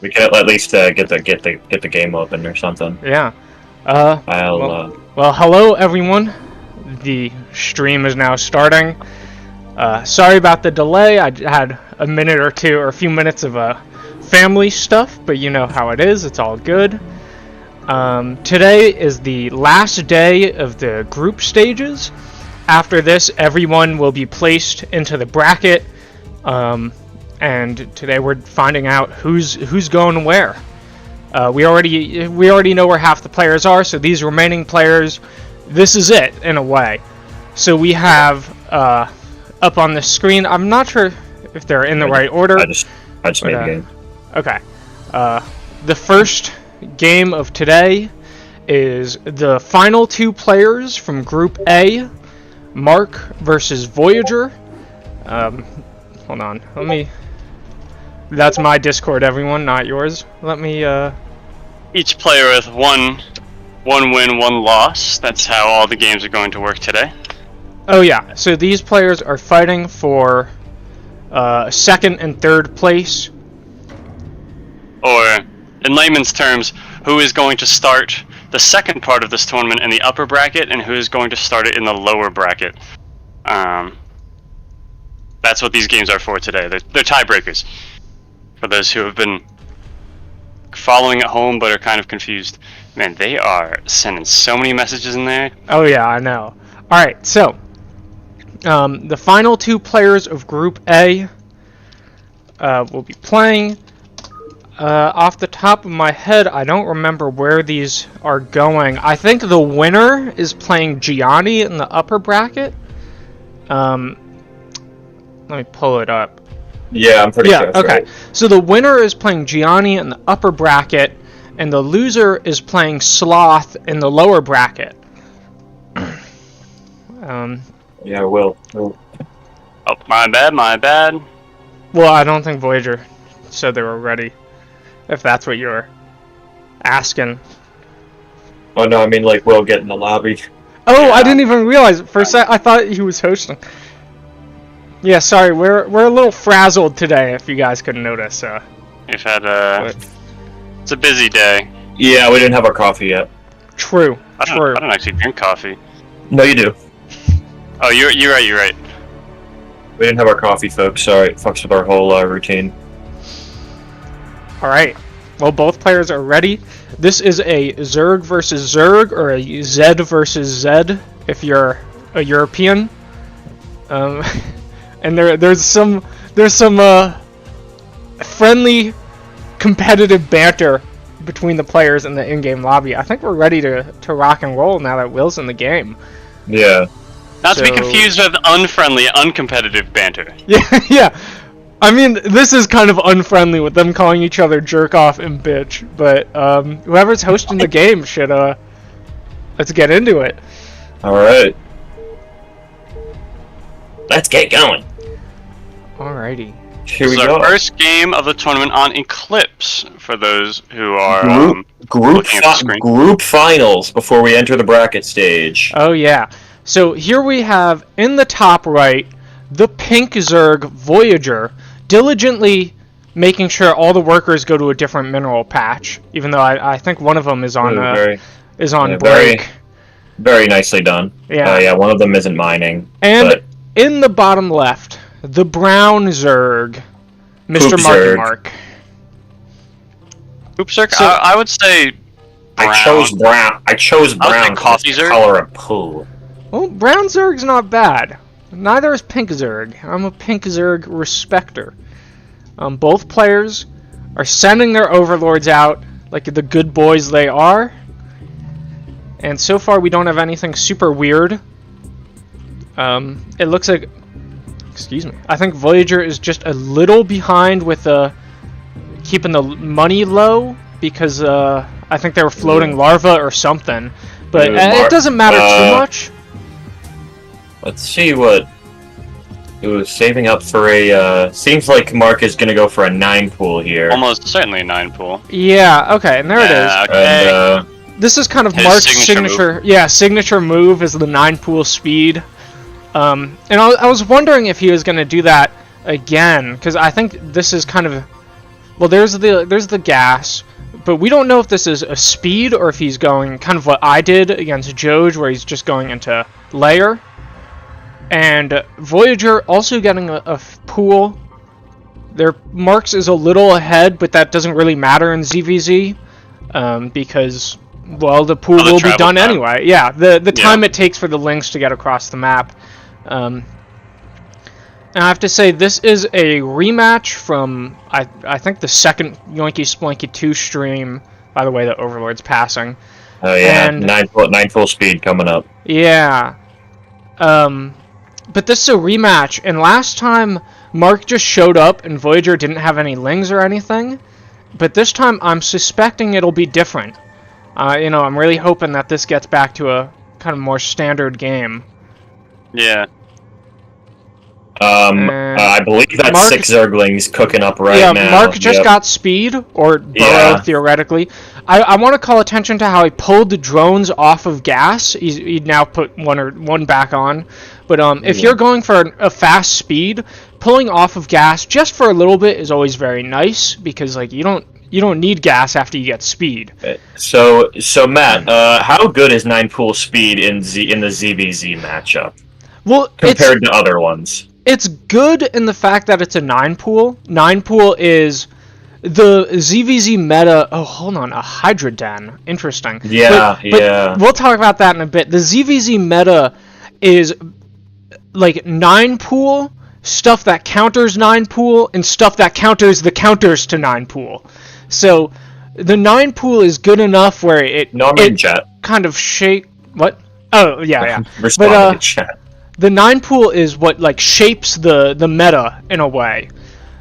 We can at least get the game open or something. Yeah. Well, hello everyone. The stream is now starting. Sorry about the delay. I had a minute or two, or a few minutes of family stuff, but you know how it is. It's all good. Today is the last day of the group stages. After this, everyone will be placed into the bracket. And today we're finding out who's going where. We already know where half the players are, so these remaining players, this is it in a way. So we have up on the screen. I'm not sure if they're in the right order. I just made the game. Okay. The first game of today is the final two players from Group A, Mark versus Voyager. Hold on. Let me. That's my Discord, everyone, not yours. Let me. Each player with one win, one loss. That's how all the games are going to work today. Oh yeah. So these players are fighting for second and third place. Or, in layman's terms, who is going to start the second part of this tournament in the upper bracket, and who is going to start it in the lower bracket. That's what these games are for today. They're tiebreakers. For those who have been following at home but are kind of confused. Man, they are sending so many messages in there. Oh yeah, I know. Alright, so the final two players of Group A will be playing. Off the top of my head, I don't remember where these are going. I think the winner is playing Gianni in the upper bracket. Let me pull it up. Yeah, I'm pretty sure. Yeah, okay. Right. So the winner is playing Gianni in the upper bracket, and the loser is playing Sloth in the lower bracket. Yeah, Will. Oh, my bad. Well, I don't think Voyager said they were ready, if that's what you're asking. Oh no, I mean like Will get in the lobby. Oh, yeah. I didn't even realize. For a sec, I thought he was hosting. Yeah, sorry, we're a little frazzled today, if you guys couldn't notice. We've had it's a busy day. Yeah, we didn't have our coffee yet. True. I don't actually drink coffee. No, you do. Oh, you're right. We didn't have our coffee, folks. Sorry, it fucks with our whole routine. Alright. Well, both players are ready. This is a Zerg versus Zerg, or a Zed versus Zed, if you're a European. And there's some friendly, competitive banter between the players in the in-game lobby. I think we're ready to rock and roll now that Will's in the game. Yeah. Not to be confused with unfriendly, uncompetitive banter. Yeah. I mean, this is kind of unfriendly with them calling each other jerk off and bitch, but whoever's hosting the game should let's get into it. All right. Let's get going. Alrighty. Here we go. This is go. our first game of the tournament on Eclipse, for those who are group finals before we enter the bracket stage. Oh yeah. So here we have, in the top right, the pink Zerg Voyager, diligently making sure all the workers go to a different mineral patch, even though I think one of them is on break. Very nicely done. Yeah. Yeah, one of them isn't mining. And in the bottom left, the brown Zerg, Mr. Marky Mark. Poop Zerg? So, I would say brown. I chose brown coffee because the Zerg. color of poo. Well, brown Zerg's not bad. Neither is pink Zerg. I'm a pink Zerg respecter. Both players are sending their overlords out like the good boys they are. And so far we don't have anything super weird. It looks like... Excuse me. I think Voyager is just a little behind with keeping the money low because I think they were floating larva or something. But it doesn't matter too much. Let's see what it was saving up for a... seems like Mark is going to go for a 9 pool here. Almost certainly a 9 pool. Yeah, okay, and there it is. Okay. And, this is kind of Mark's signature move. Yeah, signature move is the 9 pool speed. And I was wondering if he was going to do that again, because I think this is kind of Well, there's the gas, but we don't know if this is a speed or if he's going kind of what I did against Johj, where he's just going into layer. And Voyager also getting a pool. Their marks is a little ahead, but that doesn't really matter in ZVZ because, well, the pool will be done anyway. Yeah, the time it takes for the links to get across the map. And I have to say, this is a rematch from, I think, the second Yoinky Splanky 2 stream. By the way, the Overlord's passing. Oh yeah, and 9 full speed coming up. Yeah. But this is a rematch, and last time Mark just showed up and Voyager didn't have any lings or anything. But this time I'm suspecting it'll be different. I'm really hoping that this gets back to a kind of more standard game. Yeah. I believe that's Mark, 6 Zerglings cooking up right now. Yeah, Mark just got speed, or Burrow, theoretically. I want to call attention to how he pulled the drones off of gas. He'd now put one back on. But if you're going for a fast speed, pulling off of gas just for a little bit is always very nice, because like you don't need gas after you get speed. So Matt, how good is 9 pool speed in the ZVZ matchup? Well, compared to other ones. It's good in the fact that it's a 9 pool. 9 pool is the ZVZ meta. Oh, hold on, a Hydra Den. Interesting. Yeah, but we'll talk about that in a bit. The ZVZ meta is like 9 pool, stuff that counters 9 pool, and stuff that counters the counters to 9 pool. So the 9 pool is good enough where it kind of shake. What? Oh, yeah. Respond to chat. The 9 pool is what like shapes the meta in a way.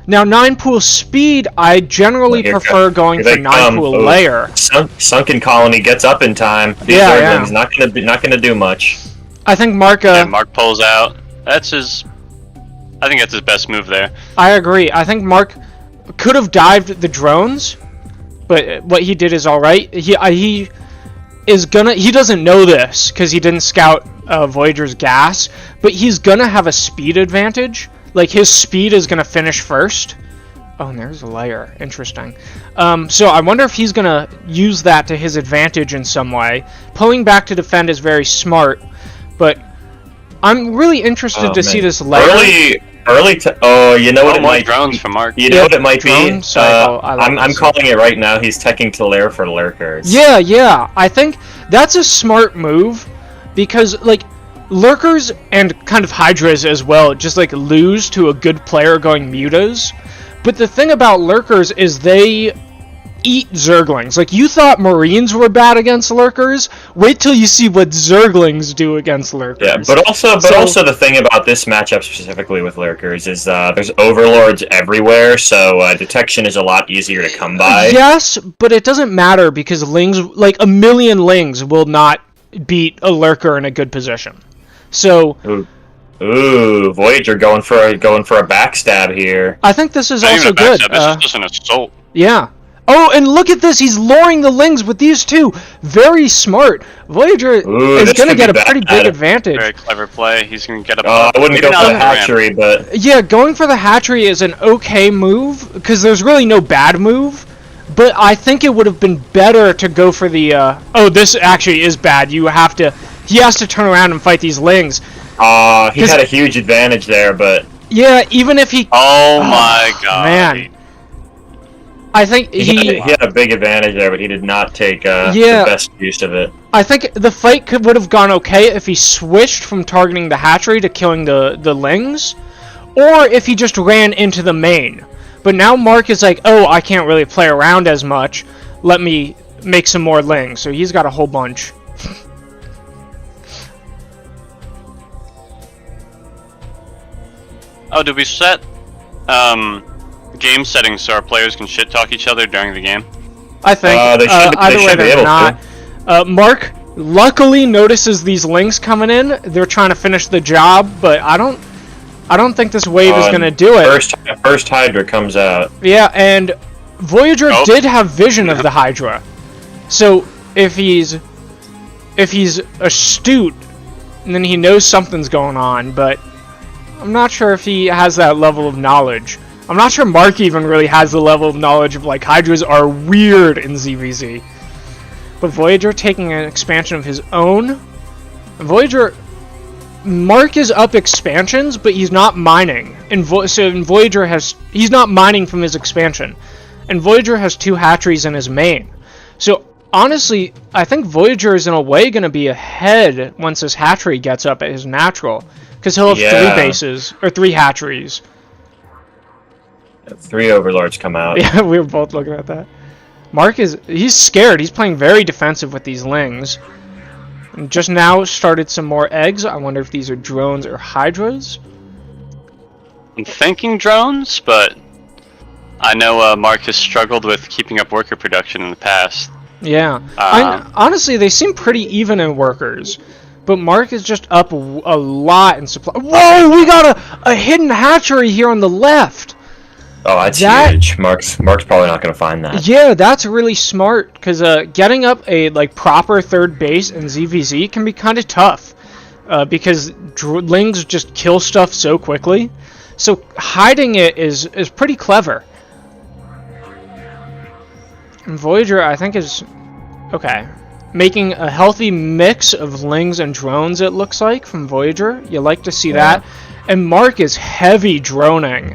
Now 9 pool speed, I generally prefer going for 9 pool layer. Sunken Colony gets up in time. These Zerglings not gonna do much. I think Mark pulls out. I think that's his best move there. I agree. I think Mark could have dived the drones, but what he did is all right. He doesn't know this because he didn't scout Voyager's gas, but he's gonna have a speed advantage. Like his speed is gonna finish first. Oh, and there's a layer. Interesting. So I wonder if he's gonna use that to his advantage in some way. Pulling back to defend is very smart, but I'm really interested to see this layer. You know what it might drones from Mark. You know what it might be? I'm calling it right now. He's teching to lair for lurkers. Yeah. I think that's a smart move because like lurkers and kind of hydras as well just like lose to a good player going mutas. But the thing about lurkers is they eat Zerglings. Like, you thought Marines were bad against lurkers? Wait till you see what Zerglings do against lurkers. Yeah, but also the thing about this matchup specifically with lurkers is there's overlords everywhere, so detection is a lot easier to come by. Yes, but it doesn't matter because lings, like a million lings, will not beat a lurker in a good position. So. Ooh, Voyager going for a backstab here. I think this is also good. This is just an assault. Yeah. Oh, and look at this! He's luring the lings with these two. Very smart. Voyager is going to get a pretty big advantage. Very clever play. He's going to get up. I wouldn't go for the hatchery, but yeah, going for the hatchery is an okay move because there's really no bad move. But I think it would have been better to go for the. Oh, this actually is bad. He has to turn around and fight these lings. He had a huge advantage there, but yeah, even if he. Oh my god, man! I think he had a big advantage there, but he did not take the best use of it. I think the fight would have gone okay if he switched from targeting the hatchery to killing the lings, or if he just ran into the main. But now Mark is like, oh, I can't really play around as much. Let me make some more lings. So he's got a whole bunch. Oh, did we set game settings so our players can shit talk each other during the game? I think either way they're not. Mark luckily notices these lings coming in. They're trying to finish the job, but I don't think this wave is gonna do it. First Hydra comes out. Yeah, and Voyager did have vision of the Hydra, so if he's astute, then he knows something's going on. But I'm not sure if he has that level of knowledge. I'm not sure Mark even really has the level of knowledge of like Hydras are weird in ZVZ. But Voyager taking an expansion of his own. Voyager, Mark is up expansions, but he's not mining. So in Voyager he's not mining from his expansion, and Voyager has 2 hatcheries in his main. So honestly, I think Voyager is in a way going to be ahead once his hatchery gets up at his natural, because he'll have 3 bases or 3 hatcheries. 3 overlords come out. Yeah, we were both looking at that. Mark he's scared. He's playing very defensive with these lings. And just now started some more eggs. I wonder if these are drones or hydras. I'm thinking drones, but I know Mark has struggled with keeping up worker production in the past. Yeah. Honestly, they seem pretty even in workers. But Mark is just up a lot in supply. Whoa, we got a hidden hatchery here on the left. Oh, that's huge. Mark's probably not going to find that. Yeah, that's really smart, because getting up a proper third base in ZVZ can be kind of tough, because lings just kill stuff so quickly. So hiding it is pretty clever. And Voyager, I think, is okay. Making a healthy mix of lings and drones, it looks like, from Voyager. You like to see that. And Mark is heavy droning,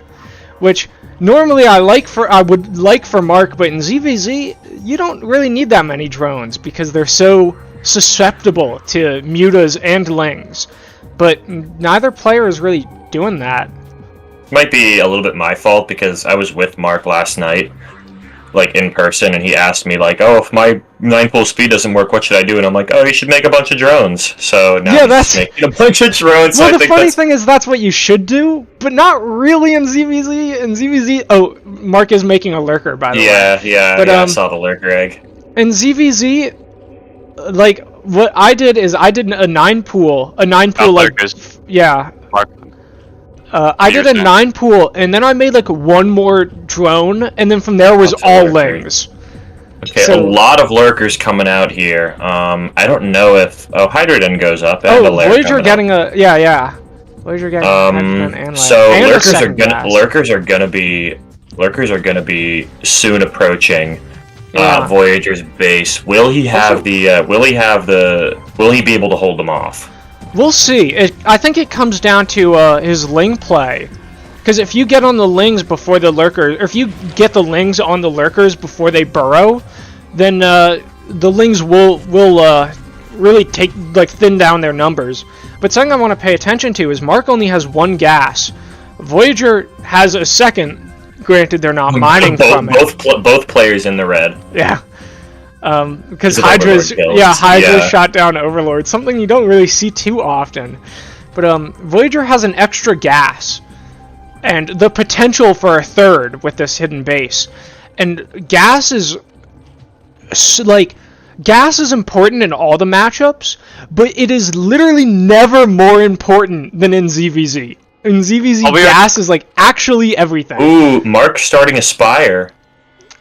which normally I would like for Mark, but in ZVZ you don't really need that many drones because they're so susceptible to mutas and lings. But neither player is really doing that. Might be a little bit my fault because I was with Mark last night, like in person, and he asked me like, "Oh, if my 9-pool speed doesn't work, what should I do?" And I'm like, "Oh, you should make a bunch of drones." So now he's making a bunch of drones. Well, so the funny thing is that's what you should do, but not really in ZVZ. In ZVZ, oh, Mark is making a lurker, by the way. Yeah, I saw the lurker egg. In ZVZ, like what I did is I did a 9-pool, lurkers. Yeah. Mark. I did a 9-pool, and then I made like 1 more drone, and then from there was all lings. Okay, so, a lot of lurkers coming out here. I don't know if Hydrodon goes up. And Voyager getting up. Voyager getting so lurkers are gonna be soon approaching Voyager's base. Will he have will he be able to hold them off? We'll see. I think it comes down to his ling play. Because if you get on the lings before the lurkers, or if you get the lings on the lurkers before they burrow, then the lings will really thin down their numbers. But something I want to pay attention to is Mark only has 1 gas. Voyager has a second. Granted, they're not mining from it. Both players in the red. Yeah. Because Hydra's shot down Overlord, something you don't really see too often. But Voyager has an extra gas, and the potential for a 3rd with this hidden base. And gas is important in all the matchups, but it is literally never more important than in ZVZ. In ZVZ, gas is actually everything. Ooh, Mark starting a Spire.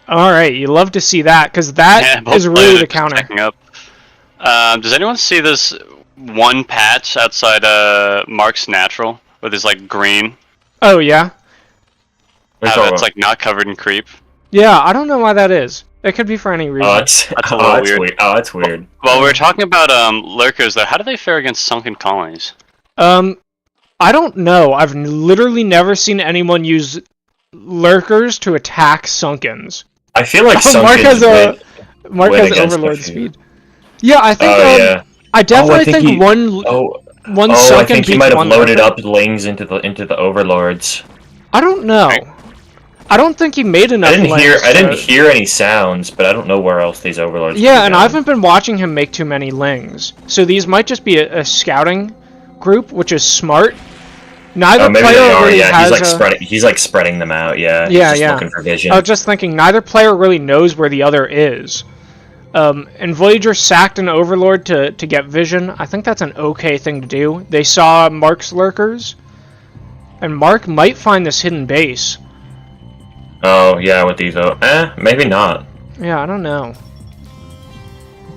Alright, you love to see that, because that is really the counter. Up. Does anyone see this 1 patch outside Mark's natural, with his green? Oh, yeah? How it's not covered in creep? Yeah, I don't know why that is. It could be for any reason. That's a little weird. That's weird. Well, we were talking about lurkers, though. How do they fare against sunken colonies? I don't know. I've literally never seen anyone use lurkers to attack sunkens. I feel like Mark has Overlord speed. Yeah, I think. I definitely think one sunken. I think he might have loaded up lings into the Overlords. I don't know. I don't think he made enough. I didn't hear any sounds, but I don't know where else these Overlords. Yeah, and I haven't been watching him make too many lings, so these might just be a scouting group, which is smart. Neither player really has he's spreading them out. Yeah. Looking for vision. I was just thinking, neither player really knows where the other is. And Voyager sacked an Overlord to get vision. I think that's an okay thing to do. They saw Mark's lurkers, and Mark might find this hidden base. Oh yeah, with these maybe not. Yeah, I don't know.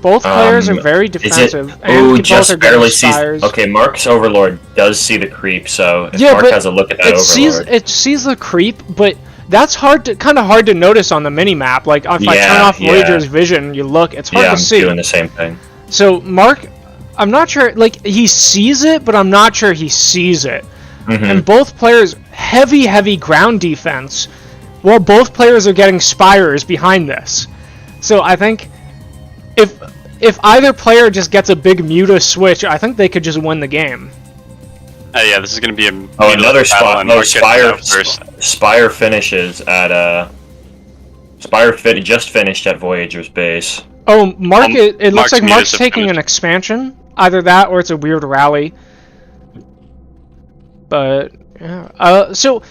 Both players are very defensive. Oh, and just both are getting barely sees. spires. Okay, Mark's Overlord does see the creep, so if Yeah, Mark but has a look at that Overlord. It sees the creep, but that's kind of hard to notice on the mini-map. Like, if I turn off Voyager's vision, you look, it's hard to see. Yeah, I'm doing the same thing. So, Mark, I'm not sure, like, he sees it, but I'm not sure he sees it. And both players, heavy ground defense, while both players are getting spires behind this. So, I think if either player just gets a big Muta switch, I think they could just win the game. Yeah, this is going to be another spot. No, Spire finishes at just finished at Voyager's base. Oh, Mark! It looks like Mark's Medusa taking finished. an expansion. Either that, or it's a weird rally. But yeah. So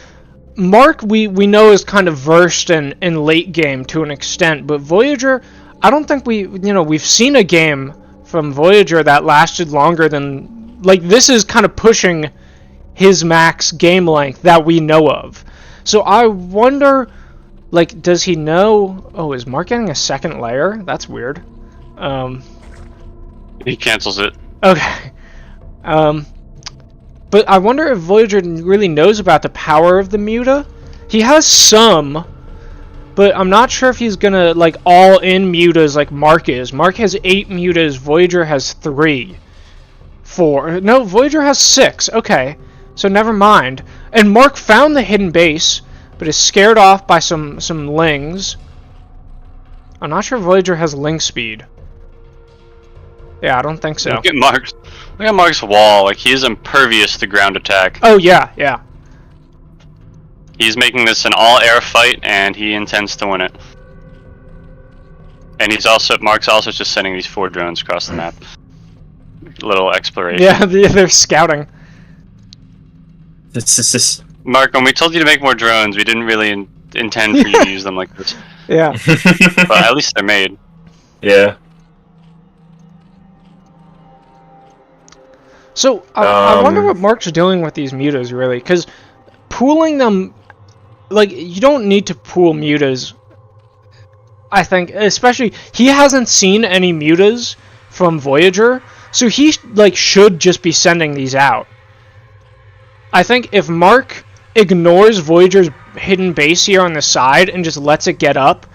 Mark, we know is kind of versed in late game to an extent, but Voyager, I don't think we've seen a game from Voyager that lasted longer than, like, this is kind of pushing his max game length that we know of. So I wonder, like, does he know? Oh, is Mark getting a second layer? That's weird. He cancels it. Okay. But I wonder if Voyager really knows about the power of the Muta. He has some, but I'm not sure if he's gonna, like, all in mutas like Mark is. Mark has 8 mutas, Voyager has 3. 4. No, Voyager has 6. Okay. So never mind. And Mark found the hidden base, but is scared off by some lings. I'm not sure Voyager has ling speed. Yeah, I don't think so. Look at Mark's wall. Like, he is impervious to ground attack. Oh, yeah. He's making this an all-air fight, and he intends to win it. And Mark's also just sending these 4 drones across the map. Little exploration. Yeah, they're scouting. This. Mark, when we told you to make more drones, we didn't really intend for you to use them like this. Yeah. But at least they're made. Yeah. So, I wonder what Mark's doing with these mutas, really, because pooling them, like, you don't need to pool mutas, I think, especially, he hasn't seen any mutas from Voyager, so he, like, should just be sending these out. I think if Mark ignores Voyager's hidden base here on the side and just lets it get up,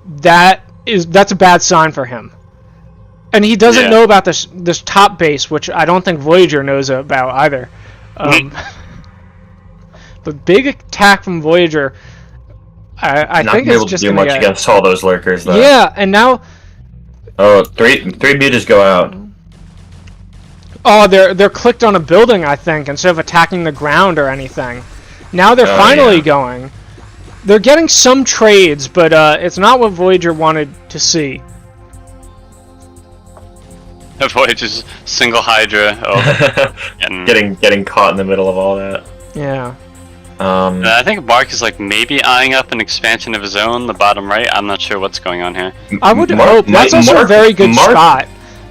that's a bad sign for him. And he doesn't know about this top base, which I don't think Voyager knows about either. But big attack from Voyager. I think it's just not gonna be able to do much against all those lurkers, though. Yeah, and now. Oh, three mutas go out. Oh, they're clicked on a building, I think, instead of attacking the ground or anything. Now they're finally going. They're getting some trades, but it's not what Voyager wanted to see. Voyager's single Hydra. Oh, getting caught in the middle of all that. Yeah. I think Mark is, like, maybe eyeing up an expansion of his own, the bottom right. I'm not sure what's going on here. I would hope. That's also a very good spot.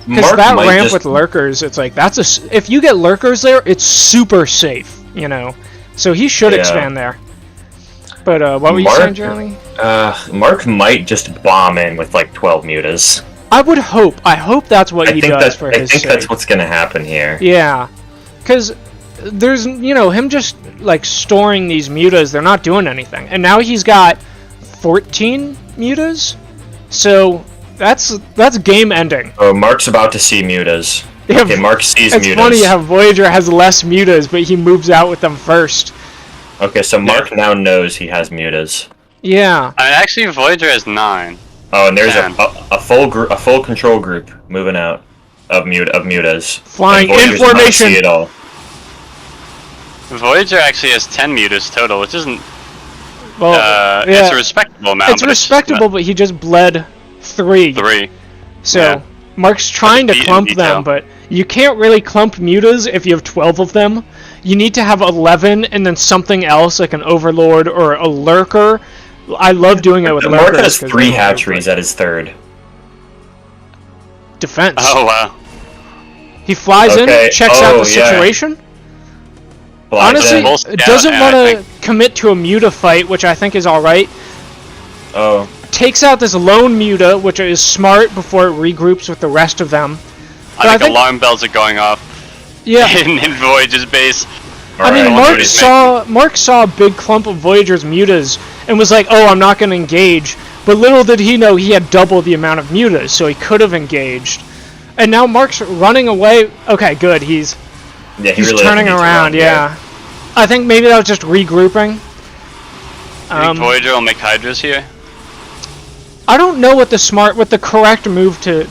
Because that ramp with lurkers, it's like, if you get lurkers there, it's super safe, you know. So he should expand there. But what were you saying, Jeremy? Mark might just bomb in with, like, 12 mutas. I would hope. I hope that's what he does for his sake. I think that's what's gonna happen here. Yeah. Because there's, him just, like, storing these mutas, they're not doing anything. And now he's got 14 mutas? So that's game ending. Oh, Mark's about to see mutas. Yeah, okay, Mark sees mutas. It's funny how Voyager has less mutas, but he moves out with them first. Okay, so Mark now knows he has mutas. Yeah. Actually, Voyager has 9. Oh, and there's a full control group moving out of mutas. Flying in formation. See it all. Voyager actually has 10 mutas total, which isn't. Well, it's a respectable amount. It's respectable, but he just bled 3. 3. So Mark's trying to clump them, but you can't really clump mutas if you have 12 of them. You need to have 11 and then something else, like an overlord or a lurker. I love doing it with lurkers. Mark has 3 hatcheries at his 3rd. Defense. Oh, wow. He flies in, checks out the situation. Honestly, doesn't want to commit to a muta fight, which I think is alright. Oh. takes out this lone Muta, which is smart before it regroups with the rest of them. I think alarm bells are going off. Yeah. in Voyager's base. I mean, Mark saw a big clump of Voyager's mutas and was like, "Oh, I'm not going to engage." But little did he know he had double the amount of mutas, so he could have engaged. And now Mark's running away. Okay, good. He's really turning around. Yeah. I think maybe that was just regrouping. You think Voyager will make Hydras here? I don't know what the correct move to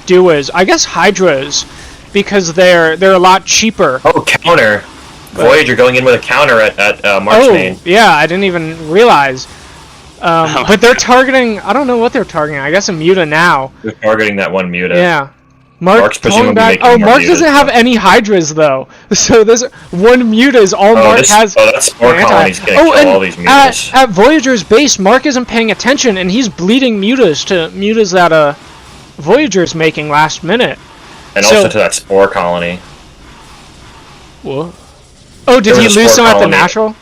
do is. I guess Hydras, because they're a lot cheaper. Oh, counter. Voyager going in with a counter at Mark's main. Yeah, I didn't even realize. But they're targeting, I don't know what they're targeting. I guess a Muta now. They're targeting that one Muta. Yeah. Mark's presumably making Mark mutas, doesn't have any Hydras though. So this one Muta is all Mark has. Oh, that's Spore Colony's gonna kill all these mutas. At Voyager's base, Mark isn't paying attention and he's bleeding mutas that Voyager's making last minute. And also to that Spore Colony. What? Oh, did he lose some at the natural?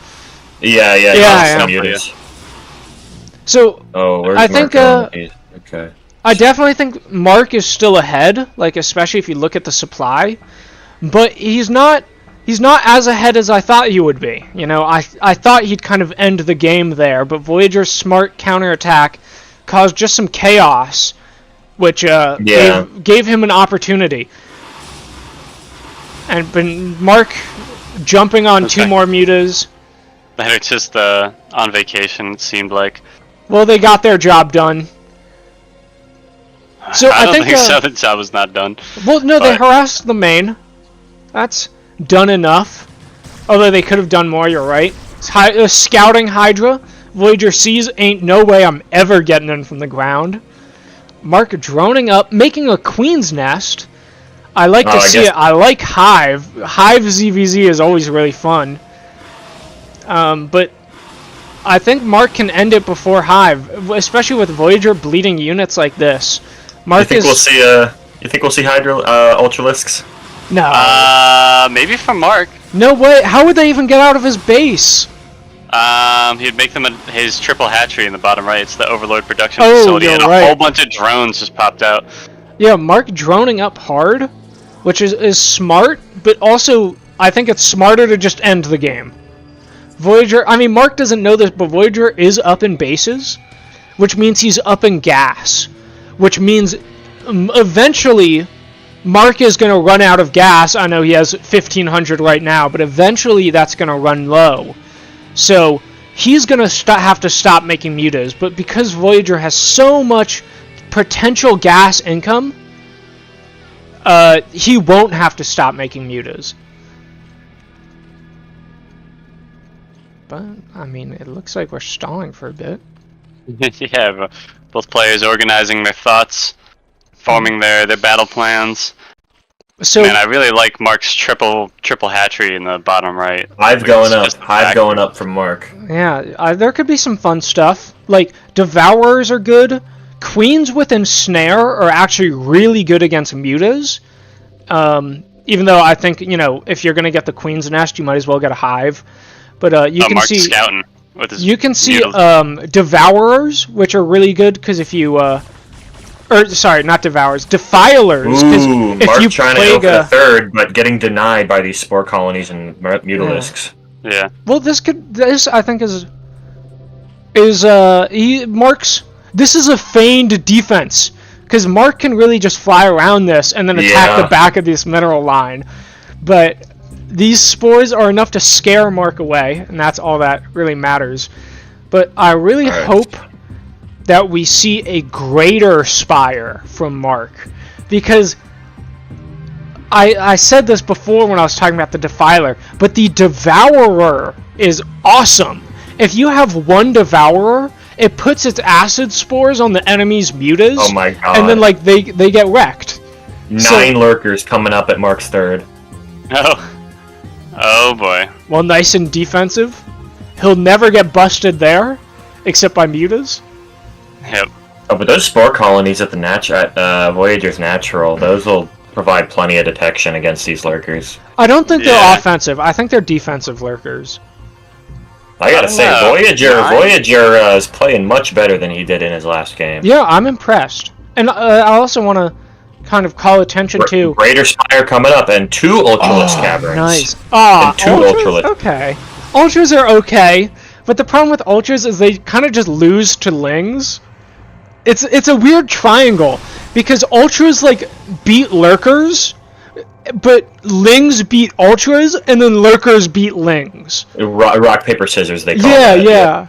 Yeah. Some mutas. So I think okay. I definitely think Mark is still ahead, like especially if you look at the supply, but he's not as ahead as I thought he would be. You know, I thought he'd kind of end the game there, but Voyager's smart counterattack caused just some chaos, which gave him an opportunity. And Mark jumping on two more mutas. They're just on vacation, it seemed like. Well, they got their job done. So I don't think so. The job was not done. Well, no, they harassed the main. That's done enough. Although they could have done more, you're right. Scouting Hydra. Voyager sees, ain't no way I'm ever getting in from the ground. Mark droning up, making a queen's nest. I like to see it. I like Hive. Hive ZVZ is always really fun. But I think Mark can end it before Hive, especially with Voyager bleeding units like this. Mark you think we'll see Hydra Ultralisks? No. Maybe from Mark. No way. How would they even get out of his base? He'd make them his triple hatchery in the bottom right. It's the Overlord production facility, and a whole bunch of drones just popped out. Yeah, Mark droning up hard, which is smart, but also I think it's smarter to just end the game. Voyager, I mean, Mark doesn't know this, but Voyager is up in bases, which means he's up in gas, which means eventually Mark is going to run out of gas. I know he has 1,500 right now, but eventually that's going to run low. So he's going to have to stop making mutas, but because Voyager has so much potential gas income, he won't have to stop making mutas. But, I mean, it looks like we're stalling for a bit. Yeah, both players organizing their thoughts, forming their battle plans. So, man, I really like Mark's triple hatchery in the bottom right. Hive going up from Mark. Yeah, there could be some fun stuff. Like, Devourers are good. Queens with Ensnare are actually really good against mutas. Even though I think, you know, if you're going to get the Queen's Nest, you might as well get a Hive. But you can Mark's see scouting with his Devourers, which are really good because if you sorry, not Devourers, Defilers. Ooh, Mark trying to go for the third, but getting denied by these Spore Colonies and Mutalisks. Yeah. Well, this I think is Mark's. This is a feigned defense because Mark can really just fly around this and then attack the back of this mineral line, but these spores are enough to scare Mark away, and that's all that really matters. But I really hope that we see a greater Spire from Mark, because I said this before when I was talking about the Defiler, but the Devourer is awesome. If you have one Devourer, it puts its acid spores on the enemy's mutas. Oh my god. And then like they get wrecked. 9 lurkers coming up at Mark's third. Oh boy. Well, nice and defensive. He'll never get busted there, except by mutas. Yep. Oh, but those Spore Colonies at the Voyager's natural, those will provide plenty of detection against these lurkers. I don't think they're offensive. I think they're defensive lurkers. I gotta say, know. Voyager is playing much better than he did in his last game. Yeah, I'm impressed. And I also want to kind of call attention to... Greater Spire coming up, and 2 Ultralisk Caverns. Nice. And 2 Ultras? Ultralisk. Okay. Ultras are okay, but the problem with Ultras is they kind of just lose to Lings. It's a weird triangle, because Ultras, like, beat Lurkers, but Lings beat Ultras, and then Lurkers beat Lings. Rock, paper, scissors, they call Yeah, that. yeah.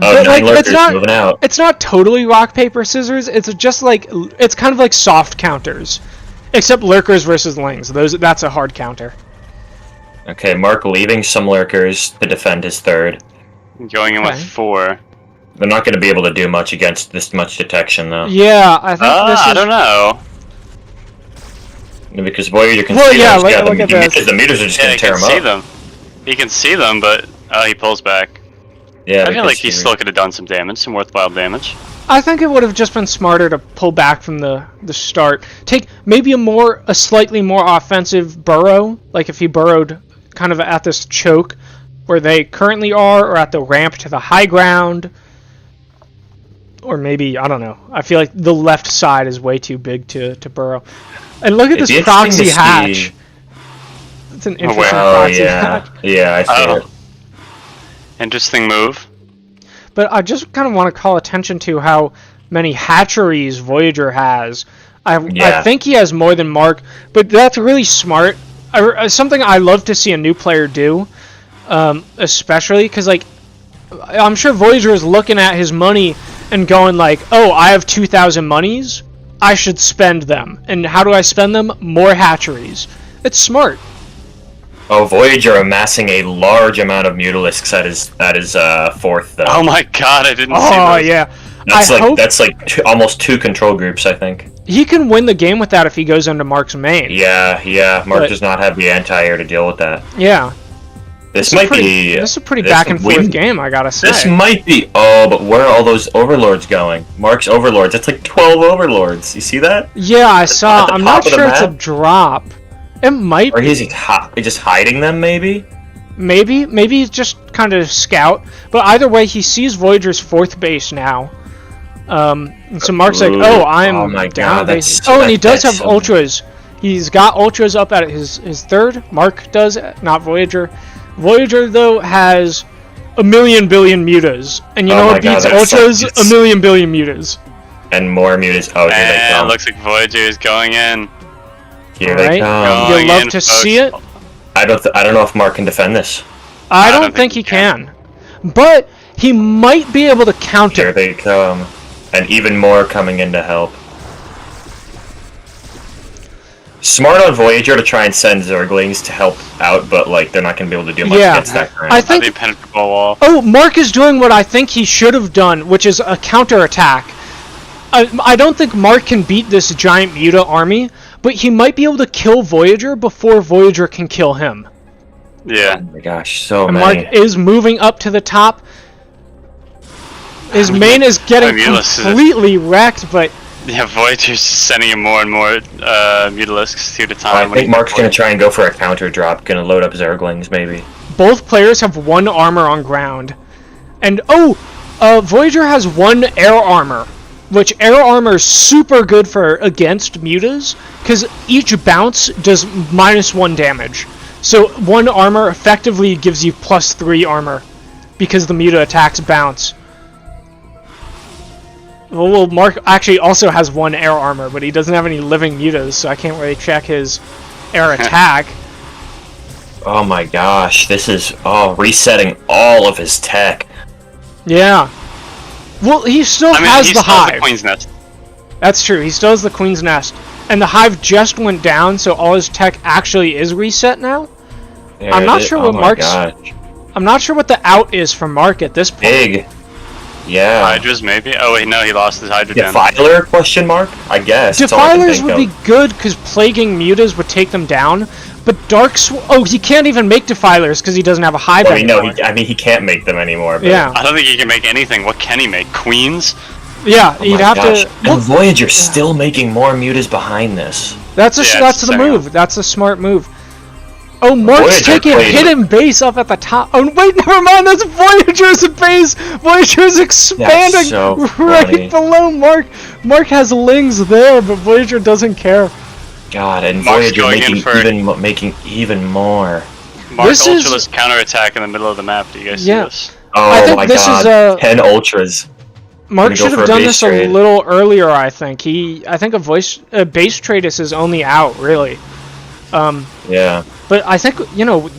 Oh, But, like, Lurkers it's not, moving out. it's not totally rock, paper, scissors, it's just like, it's kind of like soft counters. Except Lurkers versus Lings, that's a hard counter. Okay, Mark leaving some Lurkers to defend his third. Going in with 4. They're not going to be able to do much against this much detection, though. Yeah, I think this is... I don't know. Because Voyager can Well, see yeah, those. look at this. The meters are just Yeah, going he to tear can them see up. them. He can see them, but he pulls back. Yeah, I feel like he because still could have done some damage, some worthwhile damage. I think it would have just been smarter to pull back from the start. Take maybe a slightly more offensive burrow, like if he burrowed kind of at this choke where they currently are, or at the ramp to the high ground. Or maybe, I don't know. I feel like the left side is way too big to burrow. And look at It'd this be proxy interesting to hatch. see- It's an interesting Oh, proxy yeah. hatch. Yeah, I see it. Interesting move. But I just kind of want to call attention to how many hatcheries Voyager has. I think he has more than Mark, but that's really smart. Something I love to see a new player do, especially because, like, I'm sure Voyager is looking at his money and going like, oh, I have 2,000 monies, I should spend them. And how do I spend them? More hatcheries. It's smart. Oh, Voyager amassing a large amount of Mutalisks at his fourth, though. Oh my god, I didn't see Oh, those. yeah. That's like almost 2 control groups, I think. He can win the game with that if he goes into Mark's main. Yeah. Mark But- does not have the anti-air to deal with that. Yeah. This This might be... is a pretty back and forth game, I gotta say. This might be... Oh, but where are all those Overlords going? Mark's Overlords. That's like 12 Overlords. You see that? Yeah, I saw. at the I'm not top of the sure it's a map? drop. It might Or be. he's just hiding them, maybe? Maybe he's just kind of scout. But either way, he sees Voyager's 4th base now. And so Mark's like, Ooh, oh, I'm oh my down God, a base. that's- Oh, and he does that's have so- ultras. He's got ultras up at his 3rd. Mark does, not Voyager. Voyager, though, has a million billion mutas. And you Oh know my what beats God, that's ultras? like- A million billion mutas. And more mutas. Oh, here they And come. looks like Voyager is going in. Here Alright. they come. Going You'll love in, to folks. see it. I don't know if Mark can defend this. I don't think he can. But he might be able to counter. Here they come. And even more coming in to help. Smart on Voyager to try and send Zerglings to help out, but like they're not going to be able to do much Yeah. against that current. I The think. impenetrable wall. Oh, Mark is doing what I think he should have done, which is a counter attack. I don't think Mark can beat this giant Muta army, but he might be able to kill Voyager before Voyager can kill him. Yeah. Oh my gosh, so And many. Mark is moving up to the top. His main is getting Mutalisks. completely wrecked, but Yeah, Voyager's sending him more and more Mutalisks 2 at a time. I think Mark's going to try and go for a counter drop. Going to load up Zerglings, maybe. both players have 1 armor on ground. And Voyager has 1 air armor, which air armor is super good for against mutas, because each bounce does -1 damage. So 1 armor effectively gives you +3 armor, because the muta attacks bounce. Well, Mark actually also has 1 air armor, but he doesn't have any living mutas, so I can't really check his air attack. Oh my gosh, this is resetting all of his tech. Yeah. Well, he still I mean, has he the still has hive. the Queen's Nest. That's true. He still has the Queen's Nest. And the hive just went down, so all his tech actually is reset now. There I'm not it is. sure Oh what my Mark's- gosh. I'm not sure what the out is for Mark at this point. Big. Yeah. Hydras, maybe? Oh, wait, no, he lost his Hydra den. Defiler, question mark? I guess. That's all I can Defilers think would of. be good because plaguing mutas would take them down, but he can't even make defilers because he doesn't have a hive Well, no, anymore. he can't make them anymore. But Yeah, I don't think he can make anything. What can he make? Queens? yeah, Oh you'd my have gosh. to. And Well, Voyager's still making more mutas behind this. that's Yeah, that's it's the setting move. That's a smart move. Oh, Mark's Voyager taking played- hidden base up at the top. Oh, wait, never mind. That's Voyager's base. Voyager's expanding That's so right funny. below Mark. Mark has lings there, but Voyager doesn't care. God, and Mark's Voyager going in making even more. Mark This is- Ultraless counterattack in the middle of the map. Do you guys see Yeah. this? Oh I think my this god, is, 10 ultras. Mark Gonna should go have for a done base this trade. a little earlier, I think. I think a base trade is his only out, really. Yeah. But I think,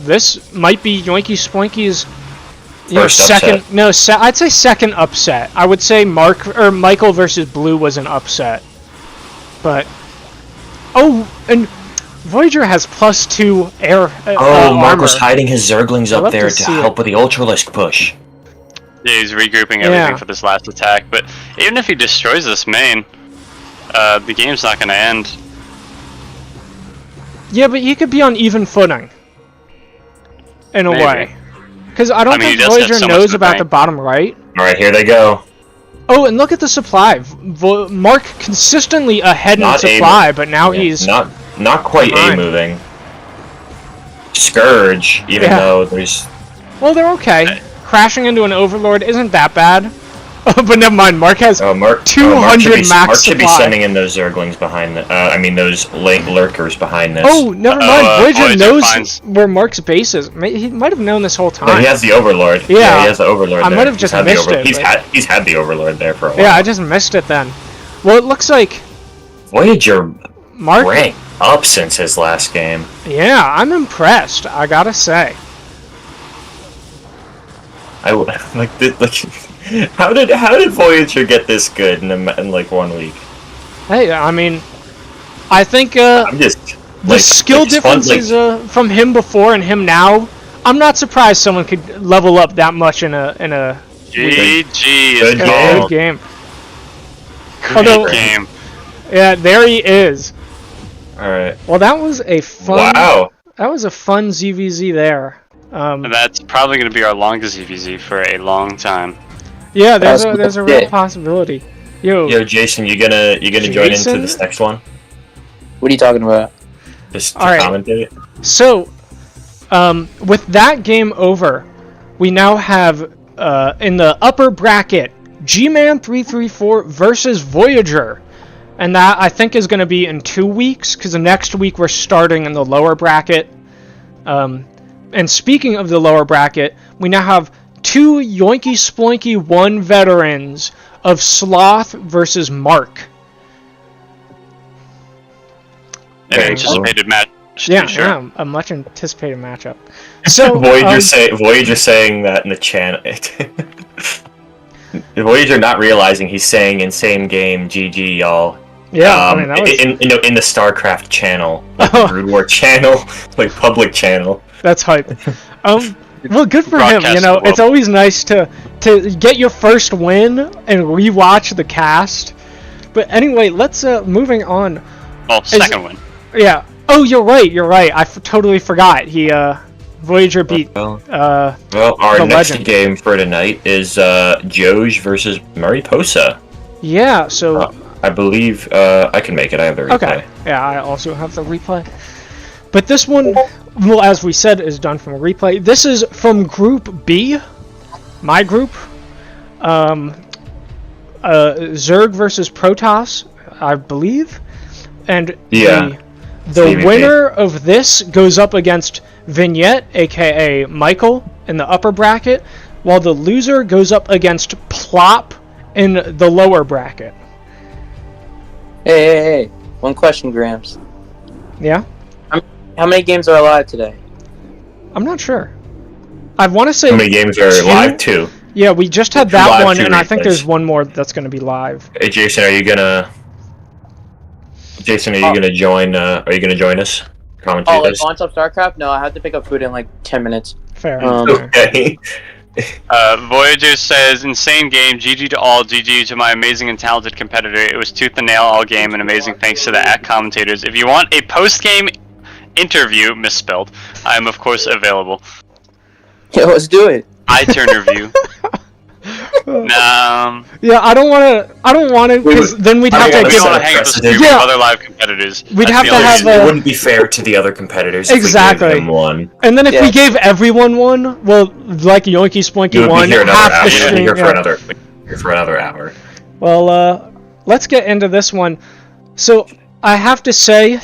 this might be Yoinky Spoinky's First second. upset. No, I'd say second upset. I would say Michael versus Blue was an upset. But and Voyager has +2 air. Mark armor. was hiding his Zerglings I'd up love there to to see help with the Ultralisk push. Yeah, he's regrouping everything Yeah. for this last attack. But even if he destroys this main, the game's not going to end. Yeah, but he could be on even footing. In a Maybe. way. Because I don't I mean, he think does have Voyager so much knows in the about bank. the bottom right. Alright, here they go. Oh, and look at the supply. Mark consistently ahead in Not supply, but now he's... Not quite Fine. A-moving. Scourge, even Yeah. though there's... Well, they're okay. Crashing into an Overlord isn't that bad. Oh, but never mind. Mark has Mark 200 max Mark should be supply. sending in those Zerglings behind the... those lurkers behind this. Oh, never mind. Voyager Voyager knows finds- where Mark's base is. He might have known this whole No, time. he has the Overlord. Yeah. He has the Overlord I there. might have He's just had the missed it, but- He's had the Overlord there for a while. Yeah, I just missed it then. Well, it looks like Voyager Mark... ranked up since his last game. Yeah, I'm impressed, I gotta say. How did Voyager get this good in like 1 week? Hey, I mean, I think I'm just the skill differences from him before and him now, I'm not surprised someone could level up that much in a GG Good is good called. game. Great Although- game. Yeah, there he is. All right. Well, that was a fun. Wow. That was a fun ZVZ there. And that's probably going to be our longest EVZ for a long time. Yeah, there's That's a real it. possibility. Yo, Jason, you gonna join into Jason? this next one? What are you talking about? Just to All right. commentate? so with that game over, we now have in the upper bracket G-Man 334 versus Voyager. And that, I think, is going to be in 2 weeks, because the next week we're starting in the lower bracket. And speaking of the lower bracket, we now have 2 Yoinky Sploinky 1 veterans of Sloth versus Mark. An Very anticipated match, to Yeah, be sure. yeah, a much anticipated matchup. So, Voyager saying that in the channel. Voyager not realizing he's saying in same game GG y'all. yeah, I mean, that was... in the StarCraft channel, like Oh. the Brood War channel, like public channel. That's hype. Well, good for him. Broadcast You know, the it's world. always nice to get your first win and rewatch the cast. But anyway, let's moving on. Well, second win. Yeah. Oh, you're right. I totally forgot. Voyager beat Well, the our next legend. game for tonight is Johj versus Mariposa. Yeah. So I believe I can make it. I have the replay. okay. Yeah, I also have the replay. But this one, well, as we said, is done from a replay. This is from Group B, my group. Zerg versus Protoss, I believe. And Yeah. the CVP. winner of this goes up against Vignette, aka Michael, in the upper bracket, while the loser goes up against Plop in the lower bracket. Hey. One question, Gramps. Yeah? How many games are alive today? I'm not sure. I want to say... How many games are Two? live? 2. Yeah, we just had Two that live, one, two and I think replays. there's one more that's going to be live. Hey Jason, are you gonna join? Are you gonna join us? Commentate Oh, like this. launch up StarCraft? No, I have to pick up food in like 10 minutes. Fair. Um, fair. Okay. Voyager says, insane game, GG to all, GG to my amazing and talented competitor. It was tooth and nail all game and amazing thanks to the commentators. If you want a post-game interview, misspelled, I am of course available. Yeah, let's do it. iTurn review. Nah. Yeah, I don't want to, because then we'd have to We give don't give. want to hang up the precedent. stream Yeah. with other live competitors. We'd That's have the to only have reason. a- It wouldn't be fair to the other competitors Exactly. if we gave them one. And then if we Yeah. gave everyone one, well, like Yoinky You Splinky would one, be here another half hour. the You'd be stream. here for Yeah. another hour. Well, let's get into this one. So I have to say,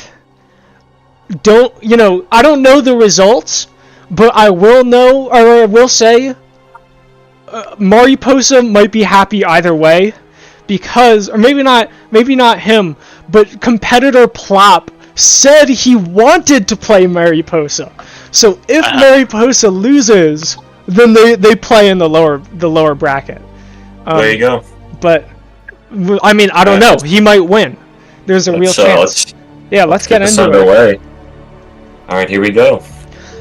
I don't know the results, but I will know, or I will say, Mariposa might be happy either way, because, or maybe not him, but competitor Plop said he wanted to play Mariposa. So if Mariposa loses, then they play in the lower bracket. There you go. But I mean, I don't know. He might win. There's a real chance. Let's get this into it. underway. All right, here we go.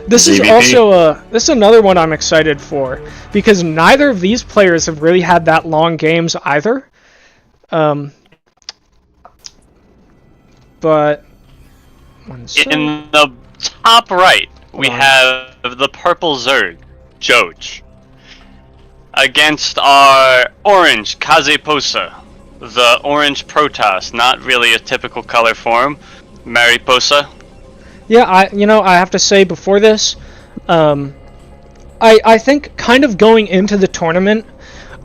This is ZVP. also this is another one I'm excited for, because neither of these players have really had that long games either. But In the top right, we have the purple Zerg, Johj, against our orange Kazeposa, the orange Protoss, not really a typical color form, Mariposa. Yeah, I have to say before this, I think kind of going into the tournament,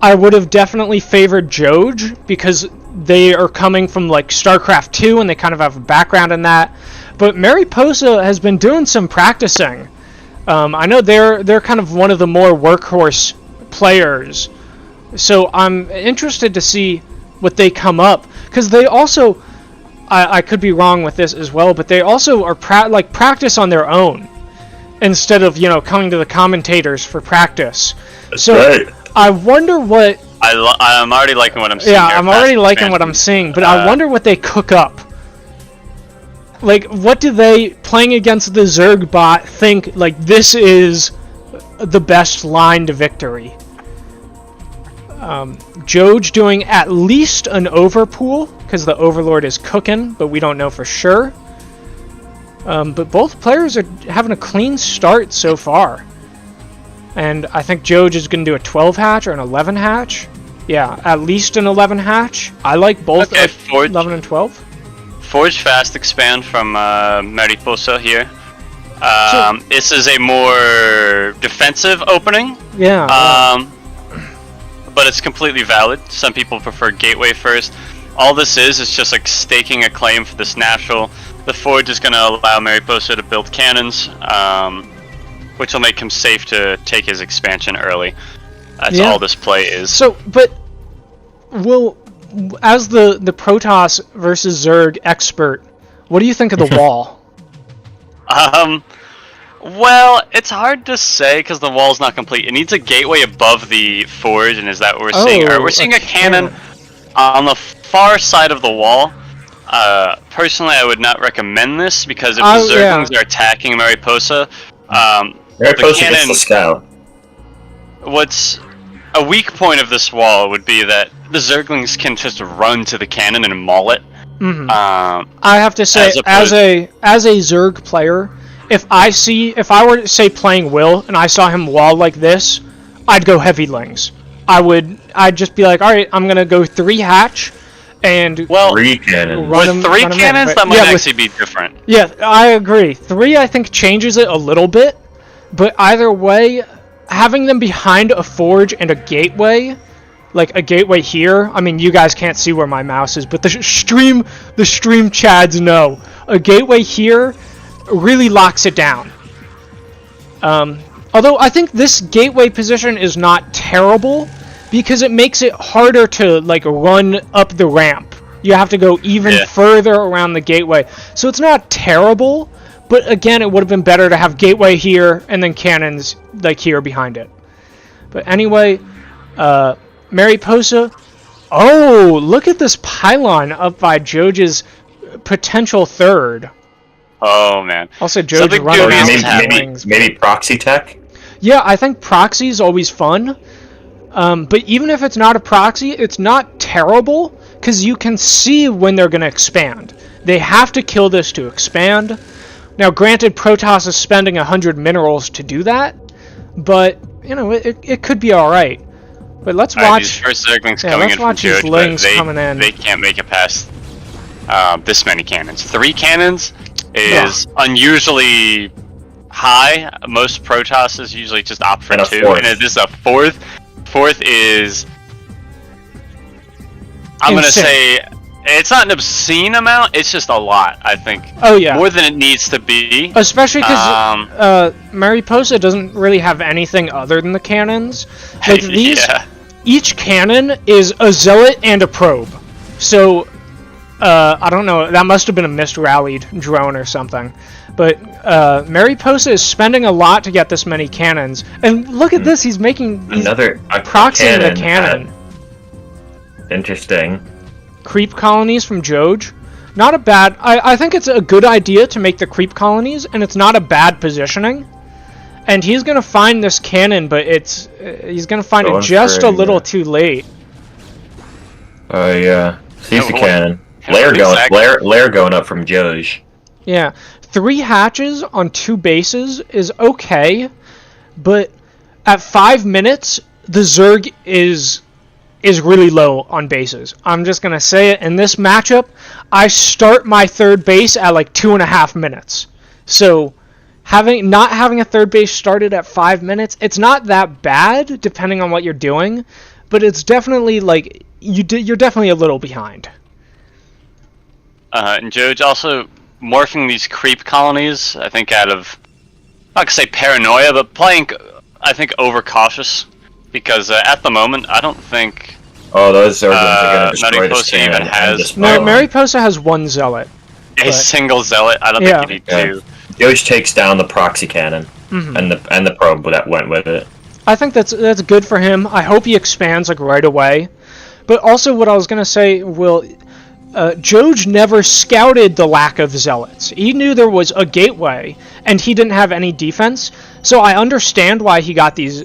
I would have definitely favored Johj, because they are coming from like StarCraft 2 and they kind of have a background in that. But Mariposa has been doing some practicing. I know they're kind of one of the more workhorse players, so I'm interested to see what they come up, because they also, I could be wrong with this as well, but they also are practice on their own instead of coming to the commentators for practice. That's so right. I wonder what. I'm already liking what I'm seeing. Yeah, here. I'm already Fast liking what I'm seeing, but I wonder what they cook up. Like, what do they, playing against the Zerg bot, think, like, this is the best line to victory? Johj doing at least an overpool, because the Overlord is cooking, but we don't know for sure. But both players are having a clean start so far. And I think Johj is going to do a 12 hatch or an 11 hatch. Yeah, at least an 11 hatch. I like both Okay, at Forge. 11 and 12. Forge fast expand from Mariposa here. So- This is a more defensive opening, Yeah. but it's completely valid. Some people prefer gateway first. All this is just like staking a claim for this natural. The Forge is going to allow Mariposa to build cannons, which will make him safe to take his expansion early. That's all this play is. So, but as the Protoss versus Zerg expert, what do you think of the wall? Well, it's hard to say because the wall's not complete. It needs a gateway above the Forge, and is that what we're seeing? We're seeing a cannon on the far side of the wall. Personally, I would not recommend this, because if the Zerglings are attacking Mariposa, Mariposa gets the scout. what's a weak point of this wall would be that the Zerglings can just run to the cannon and maul it. Mm-hmm. I have to say, as a Zerg player, if I were, say, playing Will and I saw him wall like this, I'd go heavy lings. I'd just be like, all right, I'm gonna go 3 hatch, and 3 cannons. with 3 cannons, that might actually be different. Yeah, I agree. 3, I think, changes it a little bit, but either way, having them behind a Forge and a gateway, like a gateway here, I mean, you guys can't see where my mouse is, but the stream chads know. A gateway here really locks it down. Although I think this gateway position is not terrible, because it makes it harder to like run up the ramp. You have to go even further around the gateway. So it's not terrible, but again, it would have been better to have gateway here and then cannons like here behind it. But anyway, Mariposa. Oh, look at this pylon up by Johj's potential third. Oh man. Also, Johj running out. Maybe proxy tech. Yeah, I think proxy is always fun. But even if it's not a proxy, it's not terrible, because you can see when they're going to expand. They have to kill this to expand. Now, granted, Protoss is spending 100 minerals to do that, but, you know, it could be alright. But let's Alright, watch. these first Zerglings Yeah, coming let's in from watch these Johj, lings but coming in. they can't make it past this many cannons. 3 cannons is unusually high. Most Protoss usually just opt for And a 2, fourth. and this is a 4th. 4th is, I'm gonna Insane. say, it's not an obscene amount. It's just a lot. I think Oh yeah. more than it needs to be. Especially because Mariposa doesn't really have anything other than the cannons. Like these, Yeah. each cannon is a zealot and a probe. So, I don't know. That must have been a misrallied drone or something. But Mariposa is spending a lot to get this many cannons. And look at this. He's making Another proxying the cannon. Interesting. Creep colonies from Johj. Not a bad. I think it's a good idea to make the creep colonies, and it's not a bad positioning. And he's gonna find this cannon, but he's gonna find it just a little too late. Oh yeah, sees the what- cannon. yeah, Lair going, exactly. lair going up from Johj. Yeah, 3 hatches on 2 bases is okay, but at 5 minutes, the Zerg is really low on bases. I'm just gonna say it. In this matchup, I start my 3rd base at like 2.5 minutes. So not having a 3rd base started at 5 minutes, it's not that bad depending on what you're doing, but it's definitely like you're definitely a little behind. And Johj also morphing these creep colonies, I think out of, I'm not gonna say paranoia, but playing, I think, overcautious. Because at the moment, I don't think Oh, those Zerglings are gonna destroy Mariposa this cannon even has- and this No, pylon. Mariposa has 1 zealot. a But- single zealot, I don't Yeah. think you need Yeah. 2. Johj takes down the proxy cannon and the probe that went with it. I think that's good for him. I hope he expands like right away. But also, what I was gonna say, Johj never scouted the lack of zealots. He knew there was a gateway, and he didn't have any defense. So I understand why he got these